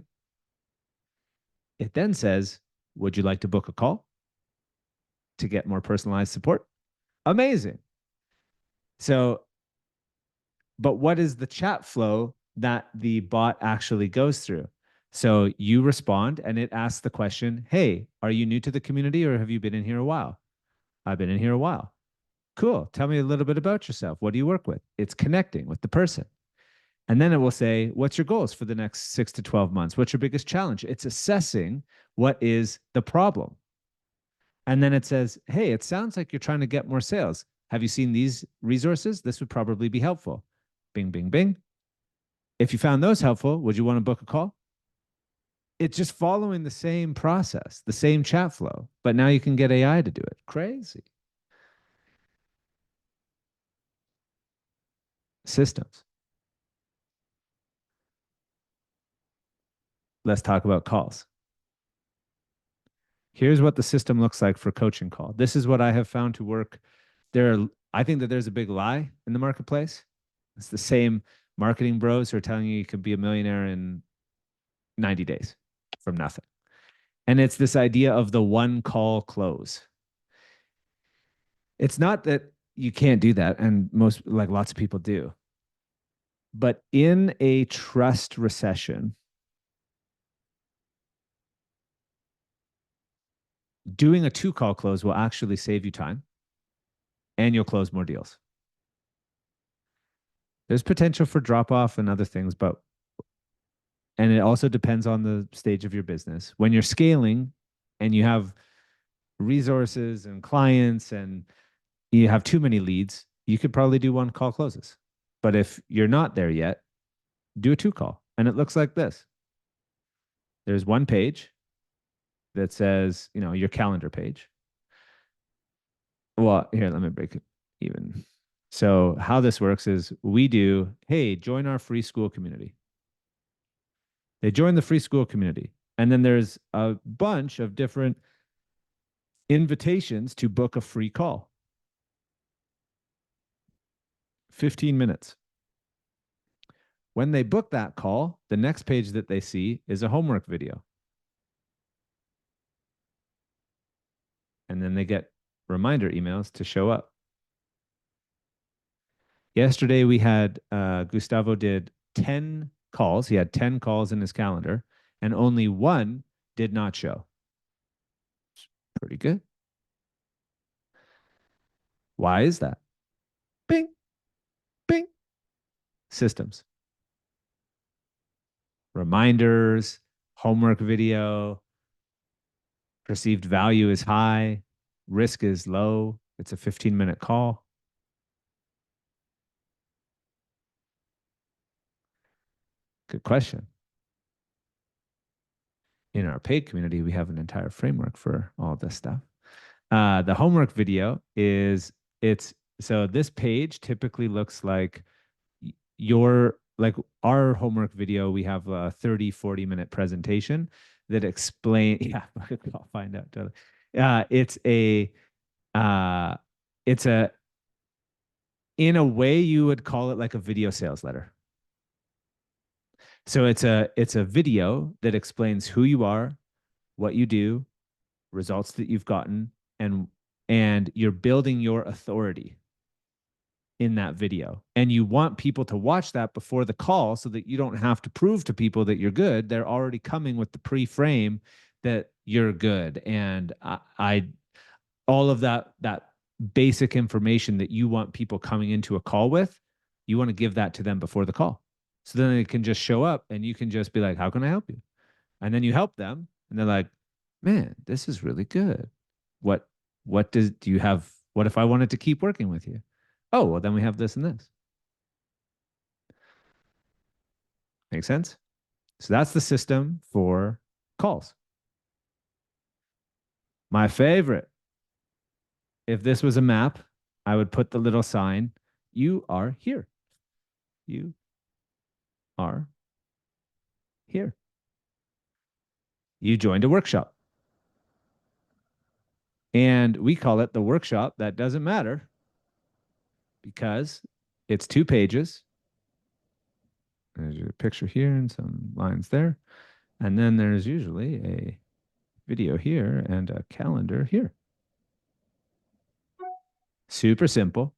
It then says, would you like to book a call to get more personalized support? Amazing. So, but what is the chat flow that the bot actually goes through? So you respond and it asks the question, hey, are you new to the community or have you been in here a while? I've been in here a while. Cool. Tell me a little bit about yourself. What do you work with? It's connecting with the person. And then it will say, what's your goals for the next 6 to 12 months? What's your biggest challenge? It's assessing what is the problem. And then it says, hey, it sounds like you're trying to get more sales. Have you seen these resources? This would probably be helpful. Bing, bing, bing. If you found those helpful, would you want to book a call? It's just following the same process, the same chat flow, but now you can get AI to do it. Crazy. Systems. Let's talk about calls. Here's what the system looks like for coaching call. This is what I have found to work. I think that there's a big lie in the marketplace. It's the same marketing bros who are telling you could be a millionaire in 90 days from nothing. And it's this idea of the one call close. It's not that you can't do that, and most, like lots of people do. But in a trust recession, doing a 2 call close will actually save you time and you'll close more deals. There's potential for drop off and other things, but and it also depends on the stage of your business. When you're scaling and you have resources and clients and you have too many leads, you could probably do 1 call closes. But if you're not there yet, do a 2 call. And it looks like this. There's one page that says, your calendar page. Well, here, let me break it even. So how this works is we do, hey, join our free Skool community. They join the free Skool community. And then there's a bunch of different invitations to book a free call. 15 minutes. When they book that call, the next page that they see is a homework video. And then they get reminder emails to show up. Yesterday we had Gustavo did 10 calls. He had 10 calls in his calendar and only 1 did not show. It's pretty good. Why is that? Bing, bing. Systems. Reminders, homework video, perceived value is high, risk is low. It's a 15-minute call. Good question. In our paid community, we have an entire framework for all this stuff. The homework video so this page typically looks like our homework video. We have a 30-40 minute presentation that explain. Yeah, I'll find out. Totally. It's a, in a way you would call it like a video sales letter. So it's a video that explains who you are, what you do, results that you've gotten, and you're building your authority in that video. And you want people to watch that before the call so that you don't have to prove to people that you're good. They're already coming with the pre-frame that you're good. And I all of that basic information that you want people coming into a call with, you want to give that to them before the call. So then they can just show up and you can just be like, how can I help you? And then you help them and they're like, man, this is really good. What do you have? What if I wanted to keep working with you? Oh, well, then we have this and this. Make sense? So that's the system for calls. My favorite, if this was a map, I would put the little sign, you are here. You are here. You joined a workshop. And we call it the workshop that doesn't matter because it's 2 pages. There's a picture here and some lines there. And then there's usually a video here and a calendar here. Super simple.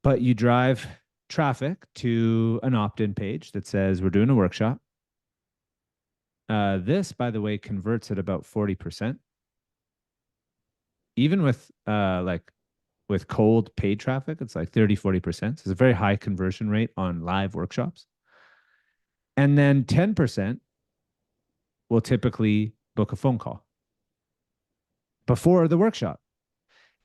But you drive traffic to an opt-in page that says we're doing a workshop. This, by the way, converts at about 40%. Even with cold paid traffic, it's like 30, 40%. So it's a very high conversion rate on live workshops. And then 10% will typically book a phone call before the workshop.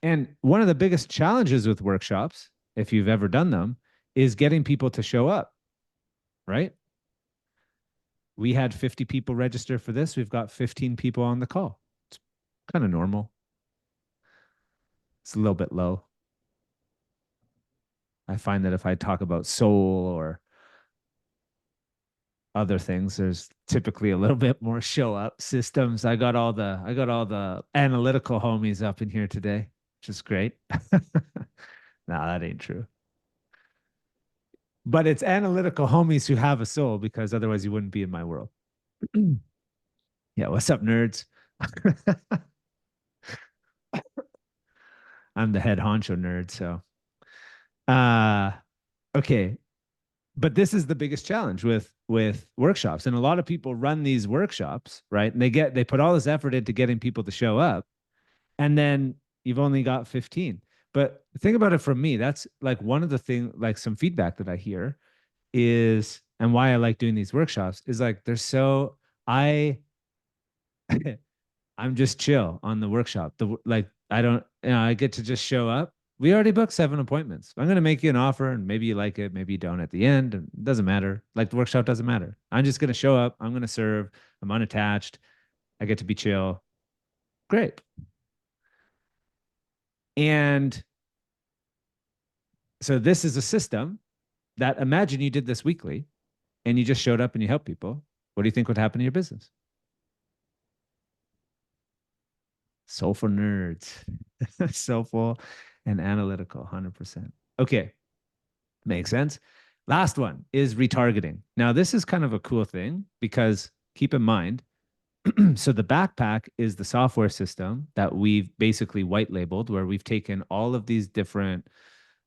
And one of the biggest challenges with workshops, if you've ever done them, is getting people to show up, right? We had 50 people register for this. We've got 15 people on the call. It's kind of normal. It's a little bit low. I find that if I talk about soul or other things, there's typically a little bit more show up systems. I got all the analytical homies up in here today, which is great. No, that ain't true. But it's analytical homies who have a soul because otherwise you wouldn't be in my world. Yeah, what's up, nerds? I'm the head honcho nerd, so okay. But this is the biggest challenge with workshops. And a lot of people run these workshops, right? And they put all this effort into getting people to show up, and then you've only got 15. But think about it from me. That's like one of the things, like some feedback that I hear is, and why I like doing these workshops is like they're so I I'm just chill on the workshop. I don't, I get to just show up. We already booked 7 appointments. I'm going to make you an offer and maybe you like it, maybe you don't at the end. And it doesn't matter. Like the workshop doesn't matter. I'm just going to show up. I'm going to serve. I'm unattached. I get to be chill. Great. And so this is a system that imagine you did this weekly and you just showed up and you help people. What do you think would happen to your business? Soulful nerds, soulful and analytical, 100%. Okay, makes sense. Last one is retargeting. Now, this is kind of a cool thing because keep in mind, so the backpack is the software system that we've basically white labeled, where we've taken all of these different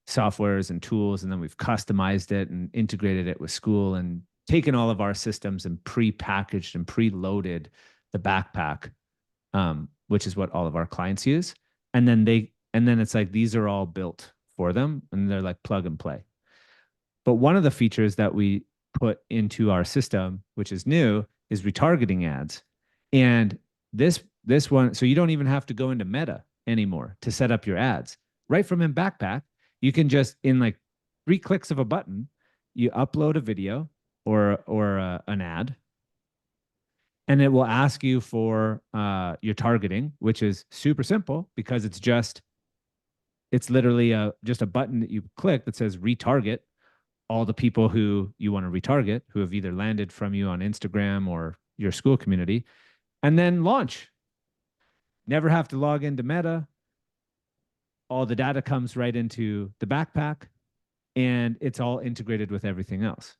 softwares and tools, and then we've customized it and integrated it with Skool and taken all of our systems and pre-packaged and pre-loaded the backpack, which is what all of our clients use. And then it's like, these are all built for them and they're like plug and play. But one of the features that we put into our system, which is new, is retargeting ads. And this one, so you don't even have to go into Meta anymore to set up your ads. Right from in Backpack, you can just, in like 3 clicks of a button, you upload a video or an ad, and it will ask you for your targeting, which is super simple because it's literally just a button that you click that says retarget all the people who you want to retarget, who have either landed from you on Instagram or your Skool community, and then launch. Never have to log into Meta. All the data comes right into the backpack, and it's all integrated with everything else.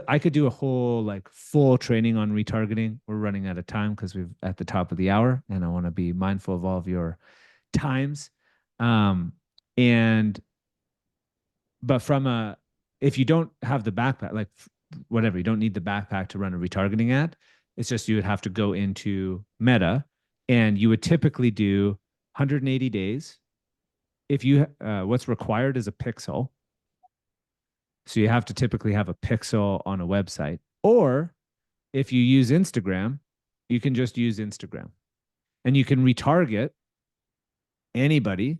I could do a whole like full training on retargeting. We're running out of time because we've at the top of the hour, and I want to be mindful of all of your times. And, but from a, if you don't have the backpack, like whatever, you don't need the backpack to run a retargeting ad. It's just you would have to go into Meta and you would typically do 180 days. If you, what's required is a pixel. So you have to typically have a pixel on a website. Or if you use Instagram, you can just use Instagram and you can retarget anybody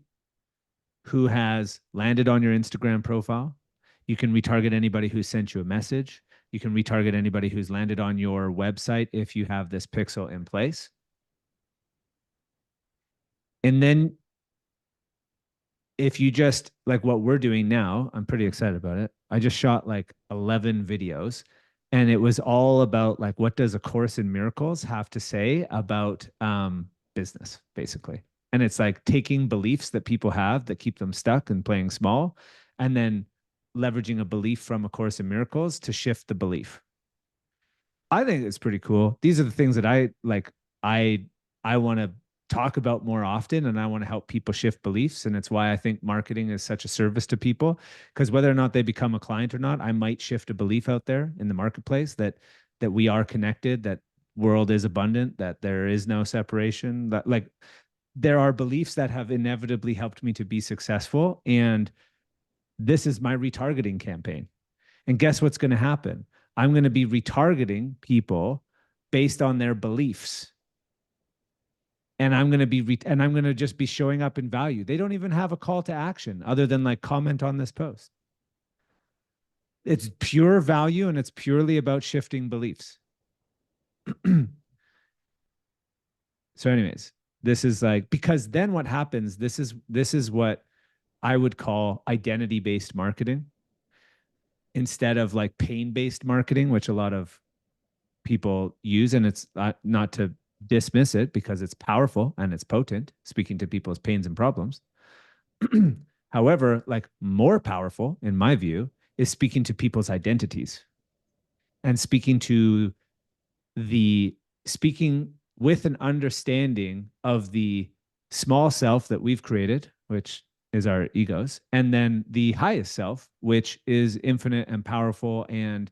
who has landed on your Instagram profile. You can retarget anybody who sent you a message. You can retarget anybody who's landed on your website if you have this pixel in place. And then if you just like what we're doing now, I'm pretty excited about it. I just shot like 11 videos and it was all about like, what does A Course in Miracles have to say about business, basically? And it's like taking beliefs that people have that keep them stuck and playing small, and then leveraging a belief from A Course in Miracles to shift the belief. I think it's pretty cool. These are the things that I like. I I want to talk about more often, and I want to help people shift beliefs. And it's why I think marketing is such a service to people. Because whether or not they become a client or not, I might shift a belief out there in the marketplace that we are connected, that world is abundant, that there is no separation. That like there are beliefs that have inevitably helped me to be successful, and this is my retargeting campaign. And guess what's going to happen? I'm going to be retargeting people based on their beliefs. And I'm going to just be showing up in value. They don't even have a call to action other than like comment on this post. It's pure value and it's purely about shifting beliefs. So anyways, this is like, because then what happens, this is what I would call identity-based marketing instead of like pain-based marketing, which a lot of people use. And it's not to dismiss it because it's powerful and it's potent, speaking to people's pains and problems. However, like more powerful, in my view, is speaking to people's identities and speaking with an understanding of the small self that we've created, which is our egos, and then the highest self, which is infinite and powerful and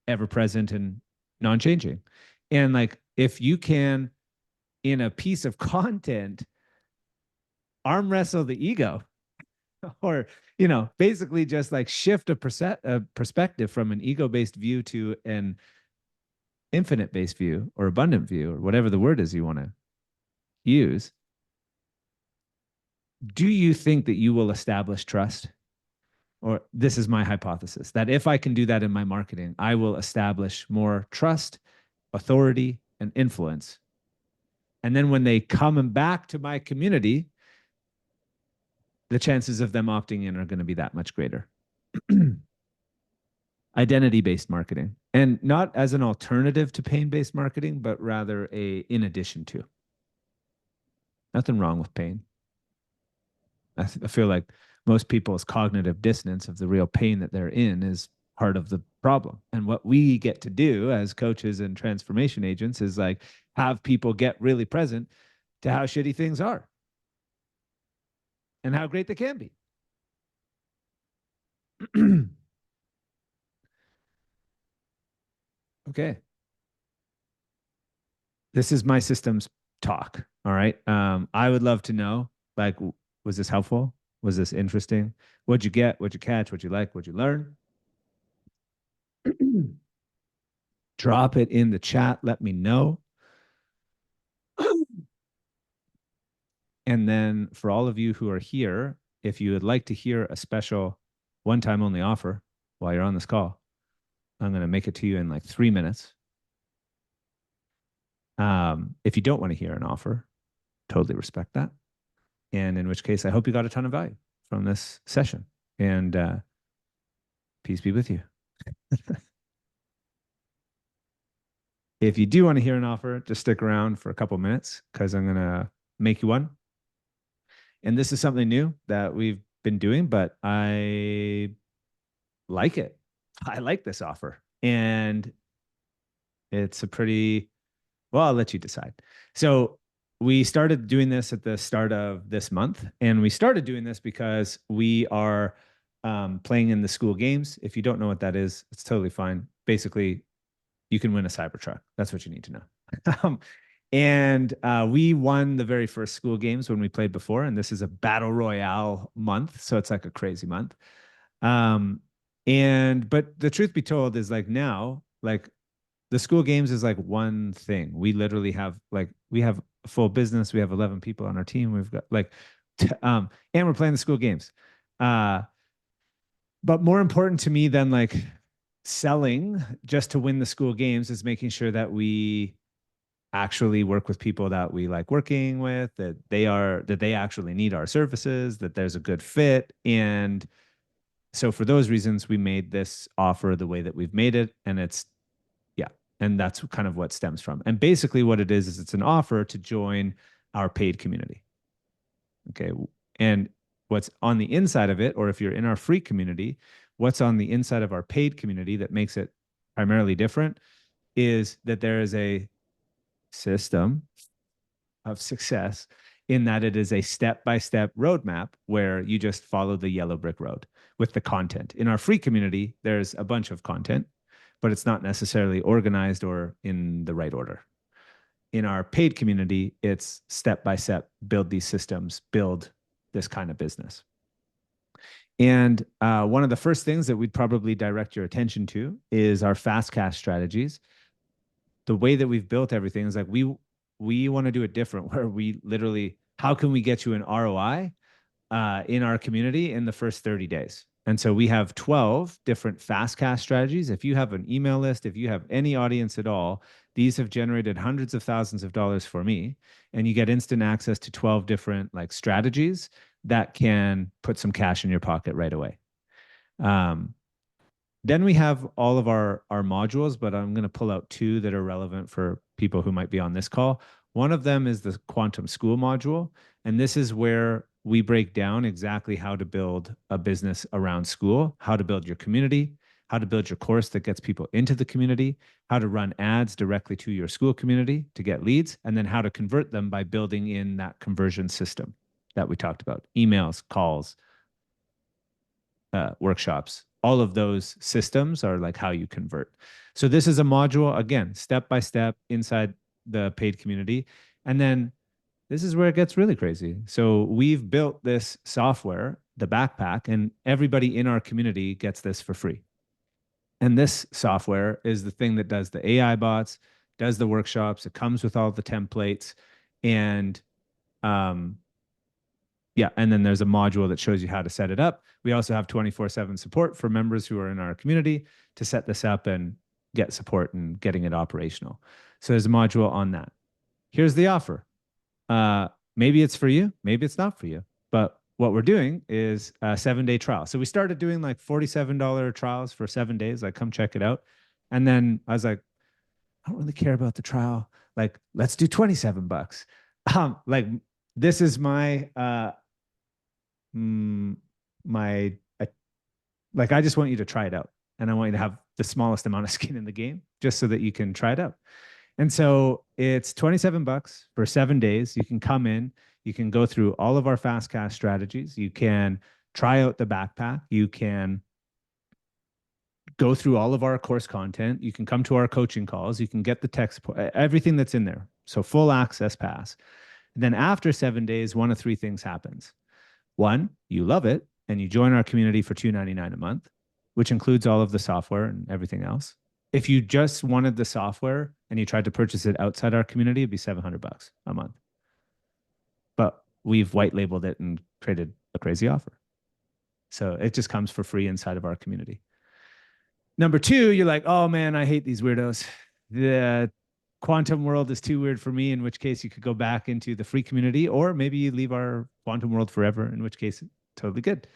ever present and non-changing. And like if you can, in a piece of content, arm wrestle the ego, or basically just like shift a perspective from an ego-based view to an infinite-based view or abundant view, or whatever the word is you want to use. Do you think that you will establish trust? Or this is my hypothesis, that if I can do that in my marketing, I will establish more trust, authority, and influence. And then when they come back to my community, the chances of them opting in are going to be that much greater. Identity-based marketing, and not as an alternative to pain-based marketing, but rather in addition to. Nothing wrong with pain. I feel like most people's cognitive dissonance of the real pain that they're in is part of the problem. And what we get to do as coaches and transformation agents is like have people get really present to how shitty things are and how great they can be. Okay. This is my systems talk. All right. I would love to know, like, was this helpful? Was this interesting? What'd you get? What'd you catch? What'd you like? What'd you learn? Drop it in the chat. Let me know. And then for all of you who are here, if you would like to hear a special one-time only offer while you're on this call, I'm going to make it to you in like 3 minutes. If you don't want to hear an offer, totally respect that. And in which case, I hope you got a ton of value from this session. And peace be with you. If you do want to hear an offer, just stick around for a couple minutes because I'm going to make you one. And this is something new that we've been doing, but I like it. I like this offer. And it's a pretty, well, I'll let you decide. So we started doing this at the start of this month, and we started doing this because we are playing in the Skool games. If you don't know what that is, it's totally fine. Basically, you can win a Cybertruck. That's what you need to know. um, and we won the very first Skool games when we played before, and this is a battle royale month, so it's like a crazy month. Um, and but the truth be told is like now, like the Skool games is like one thing. We literally have like we have a full business. We have 11 people on our team. We've got like, and we're playing the Skool games. Uh, but more important to me than like selling just to win the Skool games is making sure that we actually work with people that we like working with, that they actually need our services, that there's a good fit. And so for those reasons, we made this offer the way that we've made it. And it's, yeah. And that's kind of what stems from. And basically what it is it's an offer to join our paid community. Okay. And what's on the inside of it, or if you're in our free community, what's on the inside of our paid community that makes it primarily different is that there is a system of success in that it is a step-by-step roadmap where you just follow the yellow brick road with the content. In our free community, there's a bunch of content, but it's not necessarily organized or in the right order. In our paid community, it's step-by-step, build these systems, build this kind of business. And one of the first things that we'd probably direct your attention to is our fast cash strategies. The way that we've built everything is like we want to do it different, where we literally, how can we get you an ROI in our community in the first 30 days? And so we have 12 different fast cash strategies. If you have an email list, if you have any audience at all, these have generated hundreds of thousands of dollars for me. And you get instant access to 12 different like strategies that can put some cash in your pocket right away. Then we have all of our modules, but I'm going to pull out two that are relevant for people who might be on this call. One of them is the Quantum Skool module. And this is where we break down exactly how to build a business around Skool, how to build your community, how to build your course that gets people into the community, how to run ads directly to your Skool community to get leads, and then how to convert them by building in that conversion system that we talked about, emails, calls, workshops. All of those systems are like how you convert. So this is a module, again, step by step inside the paid community. And then this is where it gets really crazy. So we've built this software, the backpack, and everybody in our community gets this for free. And this software is the thing that does the AI bots, does the workshops. It comes with all the templates, and yeah, and then there's a module that shows you how to set it up. We also have 24/7 support for members who are in our community to set this up and get support and getting it operational. So there's a module on that. Here's the offer. Maybe it's for you, maybe it's not for you. But what we're doing is a 7-day trial. So we started doing like $47 trials for 7 days. Like, come check it out. And then I was like, I don't really care about the trial. Like, let's do 27 bucks. Like, this is my my like, I just want you to try it out, and I want you to have the smallest amount of skin in the game just so that you can try it out. And so it's 27 bucks for 7 days. You can come in, you can go through all of our fast cash strategies, you can try out the backpack, you can go through all of our course content, you can come to our coaching calls, you can get the tech support, everything that's in there. So full access pass. And then after 7 days, one of three things happens. One, you love it and you join our community for $299 a month, which includes all of the software and everything else. If you just wanted the software and you tried to purchase it outside our community, it'd be $700 a month. But we've white labeled it and created a crazy offer. So it just comes for free inside of our community. Number two, you're like, oh man, I hate these weirdos. The quantum world is too weird for me, in which case you could go back into the free community, or maybe you leave our quantum world forever, in which case, totally good.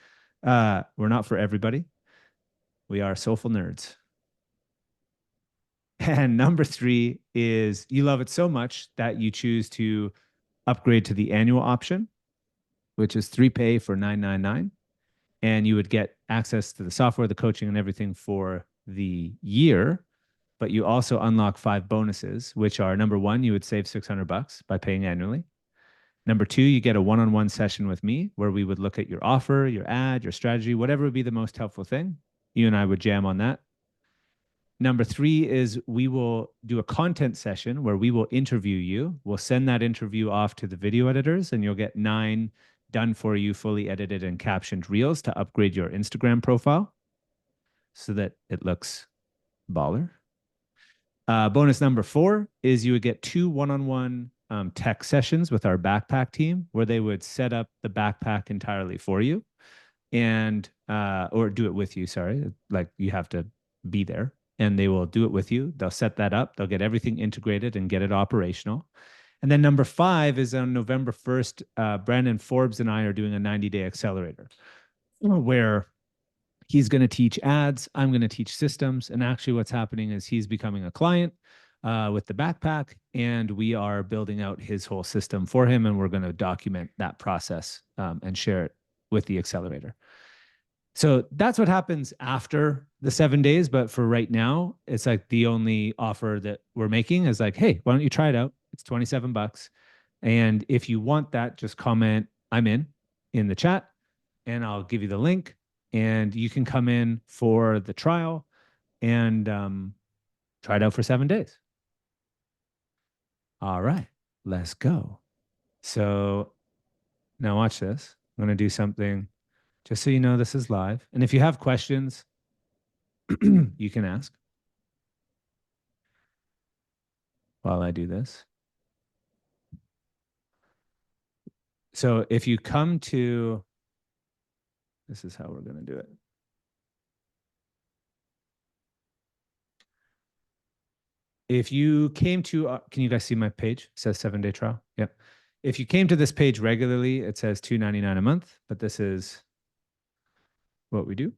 We're not for everybody. We are soulful nerds. And number three is you love it so much that you choose to upgrade to the annual option, which is 3Pay for $999. And you would get access to the software, the coaching, and everything for the year. But you also unlock 5 bonuses, which are: number one, you would save $600 by paying annually. Number two, you get a one-on-one session with me where we would look at your offer, your ad, your strategy, whatever would be the most helpful thing. You and I would jam on that. Number three is we will do a content session where we will interview you. We'll send that interview off to the video editors, and you'll get 9 done for you, fully edited and captioned reels to upgrade your Instagram profile so that it looks baller. Bonus number 4 is you would get 2 one-on-one tech sessions with our backpack team where they would set up the backpack entirely for you and or do it with you. Sorry, like you have to be there, and they will do it with you. They'll set that up. They'll get everything integrated and get it operational. And then number 5 is on November 1st, Brandon Forbes and I are doing a 90-day accelerator where he's going to teach ads. I'm going to teach systems. And actually what's happening is he's becoming a client with the backpack, and we are building out his whole system for him. And we're going to document that process and share it with the accelerator. So that's what happens after the 7 days. But for right now, it's like the only offer that we're making is like, hey, why don't you try it out? It's $27. And if you want that, just comment, I'm in the chat, and I'll give you the link, and you can come in for the trial and try it out for 7 days. All right, let's go. So now watch this. I'm going to do something just so you know this is live. And if you have questions, you can ask while I do this. So if you come to, this is how we're going to do it. If you came to, can you guys see my page? It says 7-day trial. Yep. If you came to this page regularly, it says $2.99 a month, but this is what we do.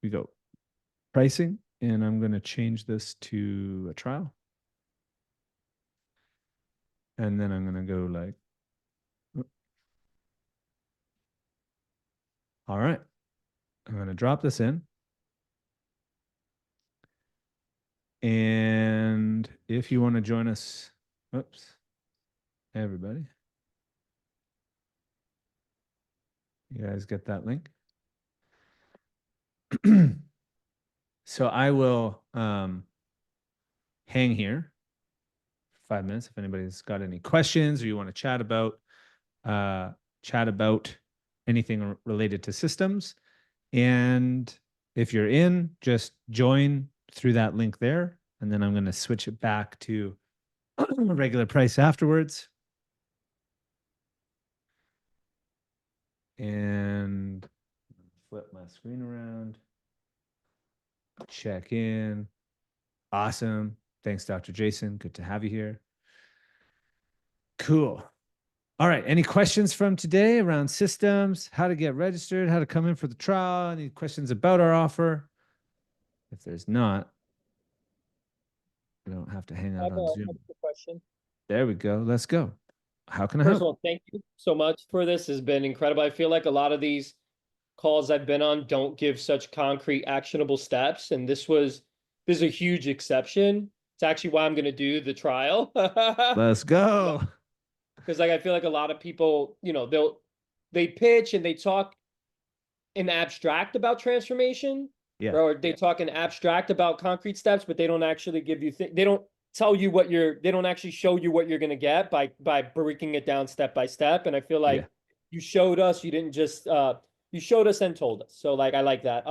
We go pricing, and I'm going to change this to a trial. And then I'm going to go like, all right, I'm going to drop this in. And if you want to join us, oops, everybody, you guys get that link. So I will hang here for 5 minutes if anybody's got any questions or you want to chat about anything related to systems. And if you're in, just join through that link there. And then I'm going to switch it back to regular price afterwards. And flip my screen around. Check in. Awesome. Thanks, Dr. Jason. Good to have you here. Cool. All right. Any questions from today around systems, how to get registered, how to come in for the trial? Any questions about our offer? If there's not, we don't have to hang out on Zoom. Question. There we go. Let's go. How can I First help? of all, thank you so much for this. It's been incredible. I feel like a lot of these calls I've been on don't give such concrete, actionable steps, and this is a huge exception. It's actually why I'm going to do the trial. Let's go. Because like I feel like a lot of people, they pitch and they talk in abstract about transformation, or they talk in abstract about concrete steps, but they don't actually give you they don't tell you they don't actually show you what you're going to get by breaking it down step by step. And I feel like you showed us, you didn't just you showed us and told us. So like I like that.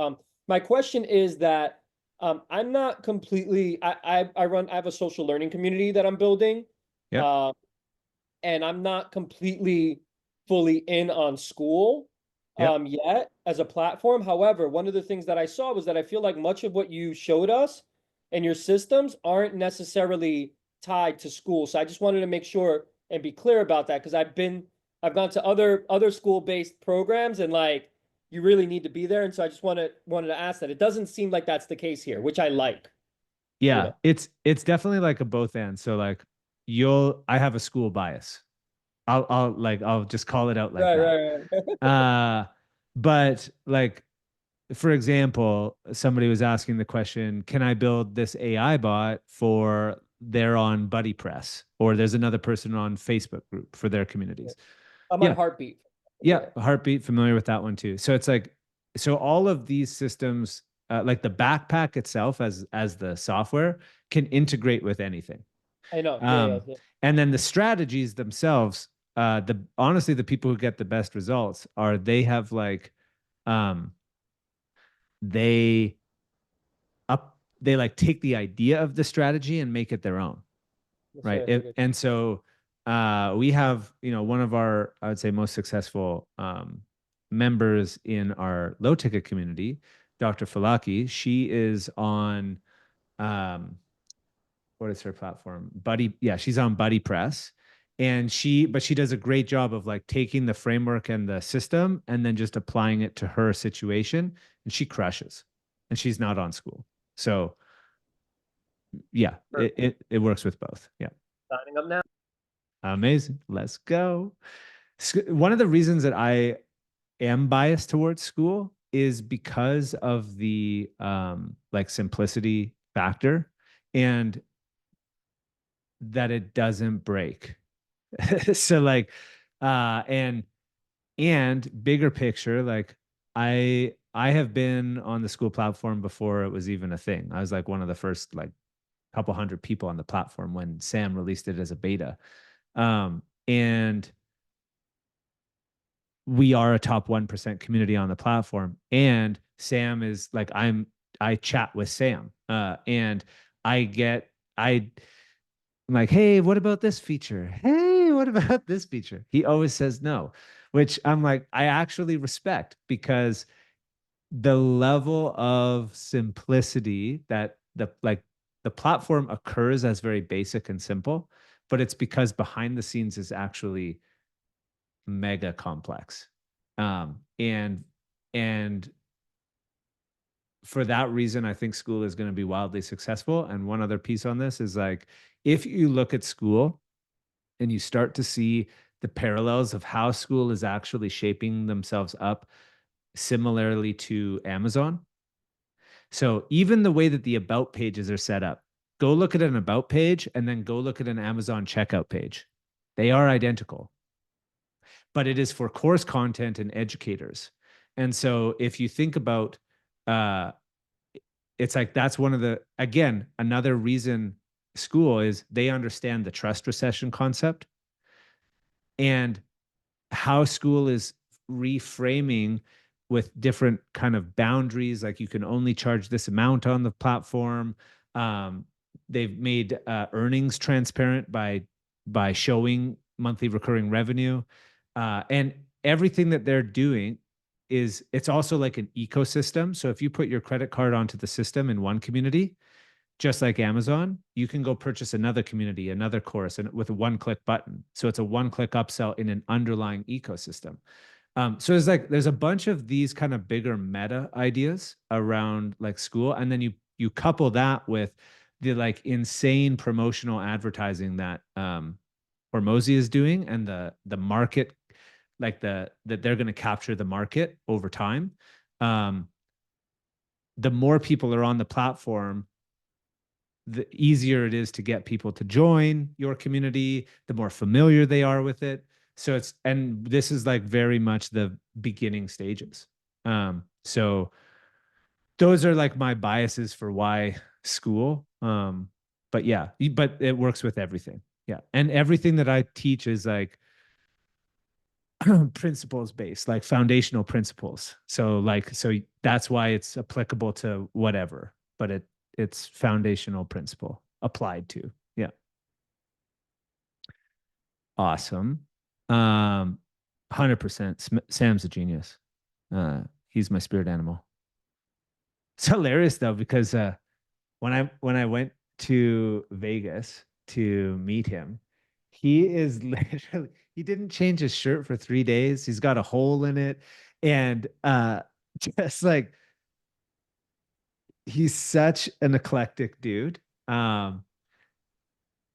My question is that I'm not completely I have a social learning community that I'm building. And I'm not completely fully in on Skool yet as a platform. However, one of the things that I saw was that I feel like much of what you showed us and your systems aren't necessarily tied to Skool. So I just wanted to make sure and be clear about that, because I've gone to other school-based programs, and like you really need to be there. And so I just wanted to ask that. It doesn't seem like that's the case here, which I like. Yeah, it's definitely like a both and. So like I have a Skool bias. I'll just call it out like that. Right. But like, for example, somebody was asking the question, can I build this AI bot they're on Buddy Press, or there's another person on Facebook group for their communities. I'm on Yeah. Heartbeat. Yeah. Heartbeat, familiar with that one too. So it's like, so all of these systems, like the backpack itself as the software can integrate with anything. I know. Yeah, Um, yeah. and then the strategies themselves, the honestly, the people who get the best results are they have like, um, they they like take the idea of the strategy and make it their own, That's right? what I figured. And so we have, one of our, I would say, most successful members in our low ticket community, Dr. Falaki. She is on um, what is her platform? Buddy, yeah, she's on Buddy Press. And but she does a great job of like taking the framework and the system and then just applying it to her situation. And she crushes. And she's not on Skool. So yeah, it works with both. Yeah. Signing up now. Amazing. Let's go. One of the reasons that I am biased towards Skool is because of the like simplicity factor and that it doesn't break. So like and bigger picture, like I have been on the Skool platform before it was even a thing. I was like one of the first like couple hundred people on the platform when Sam released it as a beta. And we are a top 1% community on the platform. And Sam is like, I chat with Sam. And I'm like, hey, what about this feature? Hey, what about this feature? He always says no, which I'm like, I actually respect because the level of simplicity that the platform occurs as very basic and simple, but it's because behind the scenes is actually mega complex. And for that reason, I think Skool is going to be wildly successful. And one other piece on this is like, if you look at Skool and you start to see the parallels of how Skool is actually shaping themselves up similarly to Amazon. So even the way that the about pages are set up, go look at an about page and then go look at an Amazon checkout page. They are identical, but it is for course content and educators. And so if you think about, it's like that's one of the, again, another reason Skool is they understand the trust recession concept and how Skool is reframing with different kind of boundaries, like you can only charge this amount on the platform. They've made earnings transparent by showing monthly recurring revenue, and everything that they're doing is it's also like an ecosystem. So if you put your credit card onto the system in one community, just like Amazon, you can go purchase another community, another course, and with a one-click button. So it's a one-click upsell in an underlying ecosystem. So there's a bunch of these kind of bigger meta ideas around like Skool, and then you couple that with the like insane promotional advertising that Hormozy is doing, and the market, like that they're going to capture the market over time. The more people are on the platform, the easier it is to get people to join your community, the more familiar they are with it. So and this is like very much the beginning stages. So those are like my biases for why Skool. But yeah, but it works with everything. Yeah. And everything that I teach is like principles based, like foundational principles. So that's why it's applicable to whatever, but it's foundational principle applied to. Yeah. Awesome. 100%. Sam's a genius. He's my spirit animal. It's hilarious though, because when I went to Vegas to meet him, he is literally he didn't change his shirt for 3 days. He's got a hole in it. And just like he's such an eclectic dude. And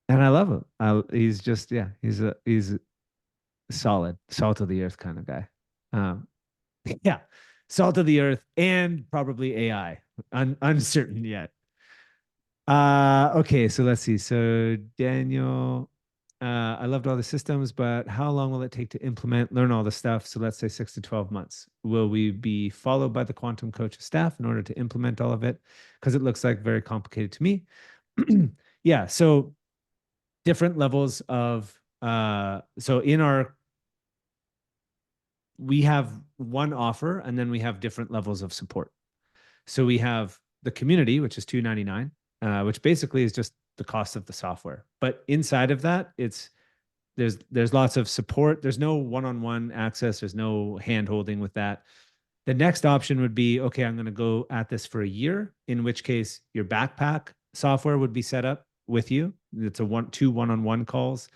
I love him. He's just, yeah, he's a solid, salt of the earth kind of guy. Um, yeah, salt of the earth and probably AI. Uncertain yet. Okay, so let's see. So Daniel, I loved all the systems, but how long will it take to implement, learn all the stuff? So let's say 6 to 12 months. Will we be followed by the quantum coach staff in order to implement all of it? Because it looks like very complicated to me. Yeah. So different levels of, so in our, we have one offer and then we have different levels of support. So we have the community, which is $299, which basically is just the cost of the software. But inside of that, there's lots of support. There's no one-on-one access. There's no hand holding with that. The next option would be, okay, I'm going to go at this for a year, in which case your backpack software would be set up with you. It's two one-on-one calls.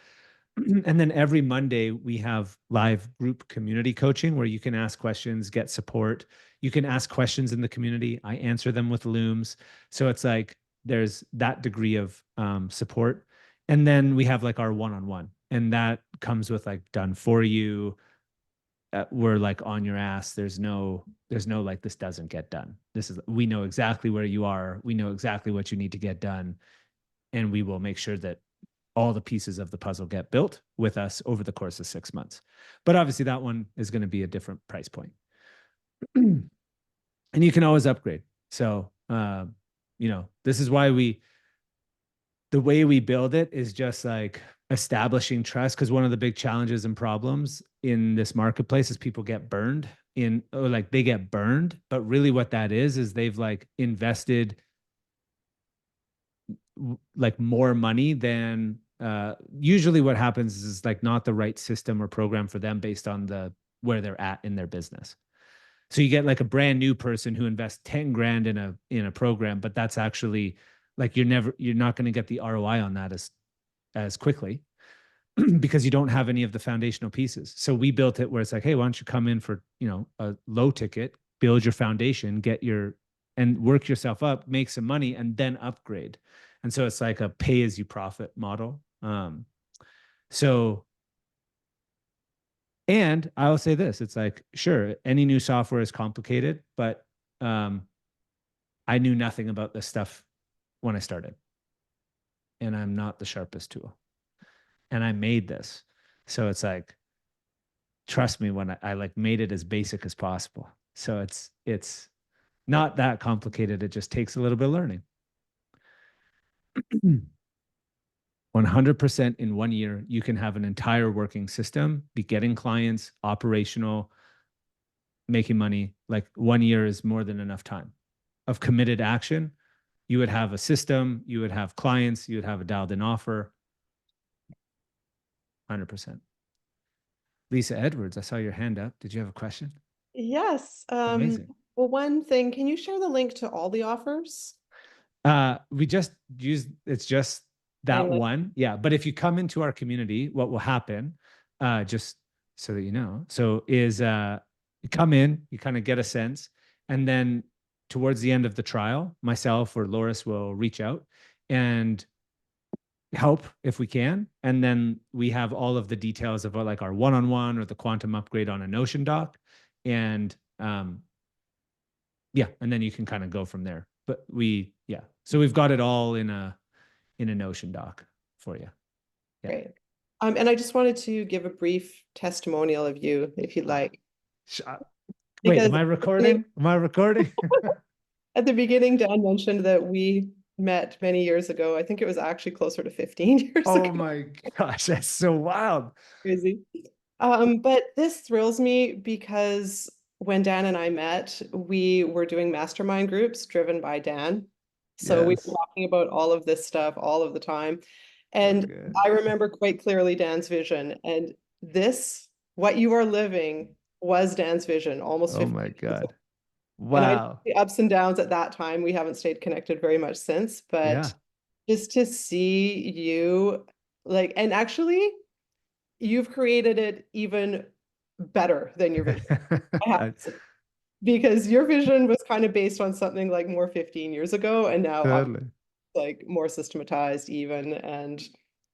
And then every Monday we have live group community coaching where you can ask questions, get support. You can ask questions in the community. I answer them with Looms. So it's like there's that degree of support. And then we have like our one-on-one, and that comes with like done for you. We're like on your ass. There's no like this doesn't get done. We know exactly where you are. We know exactly what you need to get done, and we will make sure that all the pieces of the puzzle get built with us over the course of 6 months. But obviously that one is going to be a different price point. And you can always upgrade. So, this is why the way we build it is just like establishing trust. Cause one of the big challenges and problems in this marketplace is people get burned they get burned. But really what that is they've like invested like more money than usually what happens is like not the right system or program for them based on where they're at in their business. So you get like a brand new person who invests 10 grand in a program, but that's actually like you're not going to get the ROI on that as quickly because you don't have any of the foundational pieces. So we built it where it's like, hey, why don't you come in for, a low ticket, build your foundation, and work yourself up, make some money, and then upgrade. And so it's like a pay as you profit model. And I will say this, it's like, sure, any new software is complicated, but I knew nothing about this stuff when I started. And I'm not the sharpest tool. And I made this. So it's like, trust me when I like made it as basic as possible. So it's not that complicated. It just takes a little bit of learning. 100% in 1 year, you can have an entire working system, be getting clients, operational, making money. Like 1 year is more than enough time of committed action. You would have a system, you would have clients, you would have a dialed in offer. 100%. Lisa Edwards, I saw your hand up. Did you have a question? Yes. Amazing. Well, one thing, can you share the link to all the offers? We just it's just that one. Yeah. But if you come into our community, what will happen, just so that you know, so is you come in, you kind of get a sense, and then towards the end of the trial, myself or Loris will reach out and help if we can. And then we have all of the details of like our one-on-one or the quantum upgrade on a Notion doc. And yeah, and then you can kind of go from there. But so we've got it all in a Notion doc for you. Yeah. Great. And I just wanted to give a brief testimonial of you, if you'd like. Wait, am I recording? Am I recording? At the beginning, Dan mentioned that we met many years ago. I think it was actually closer to 15 years ago. Oh my gosh, that's so wild. Crazy. But this thrills me because when Dan and I met, we were doing mastermind groups driven by Dan. So we were talking about all of this stuff all of the time. And I remember quite clearly Dan's vision. And what you are living was Dan's vision almost 15 years ago. Oh my God. Wow. And I know the ups and downs at that time, we haven't stayed connected very much since, but just to see you and actually you've created it even better than your vision. Because your vision was kind of based on something like more 15 years ago, and now like more systematized even, and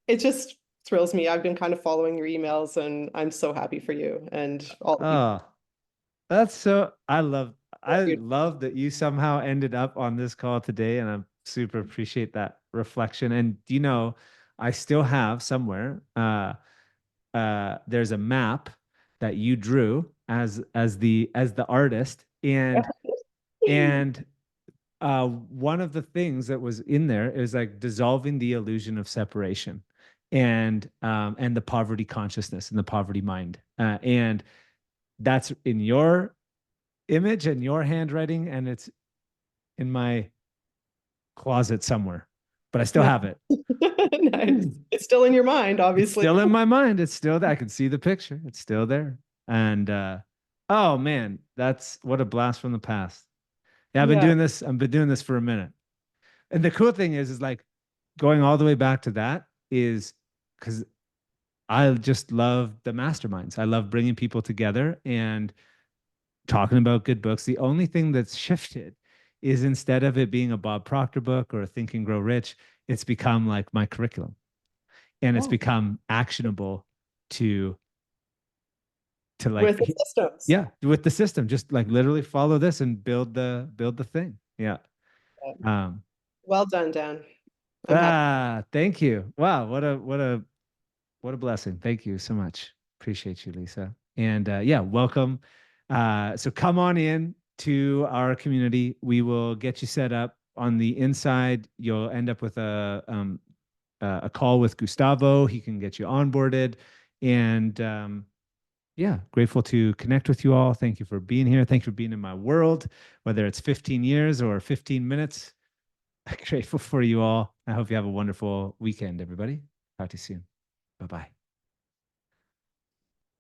it just thrills me. I've been kind of following your emails, and I'm so happy for you and all the people. That's so I love that you somehow ended up on this call today, and I super appreciate that reflection. And I still have somewhere, there's a map that you drew as the artist, and one of the things that was in there is like dissolving the illusion of separation, and the poverty consciousness and the poverty mind, and that's in your image and your handwriting, and it's in my closet somewhere, but I still have it. Nice. It's still in your mind, obviously. It's still in my mind. It's still there. I can see the picture. It's still there. And oh man, that's what a blast from the past. Yeah, I've been doing this. I've been doing this for a minute. And the cool thing is like going all the way back to that is because I just love the masterminds. I love bringing people together and talking about good books. The only thing that's shifted is instead of it being a Bob Proctor book or a Think and Grow Rich, it's become like my curriculum, and it's become actionable to like with the systems. Yeah, with the system. Just like literally follow this and build the thing. Yeah. Well done, Dan. Thank you. Wow, what a blessing. Thank you so much. Appreciate you, Lisa. And yeah, welcome. So come on in to our community. We will get you set up. On the inside, you'll end up with a call with Gustavo. He can get you onboarded. And yeah, grateful to connect with you all. Thank you for being here. Thank you for being in my world, whether it's 15 years or 15 minutes. I'm grateful for you all. I hope you have a wonderful weekend, everybody. Talk to you soon. Bye-bye.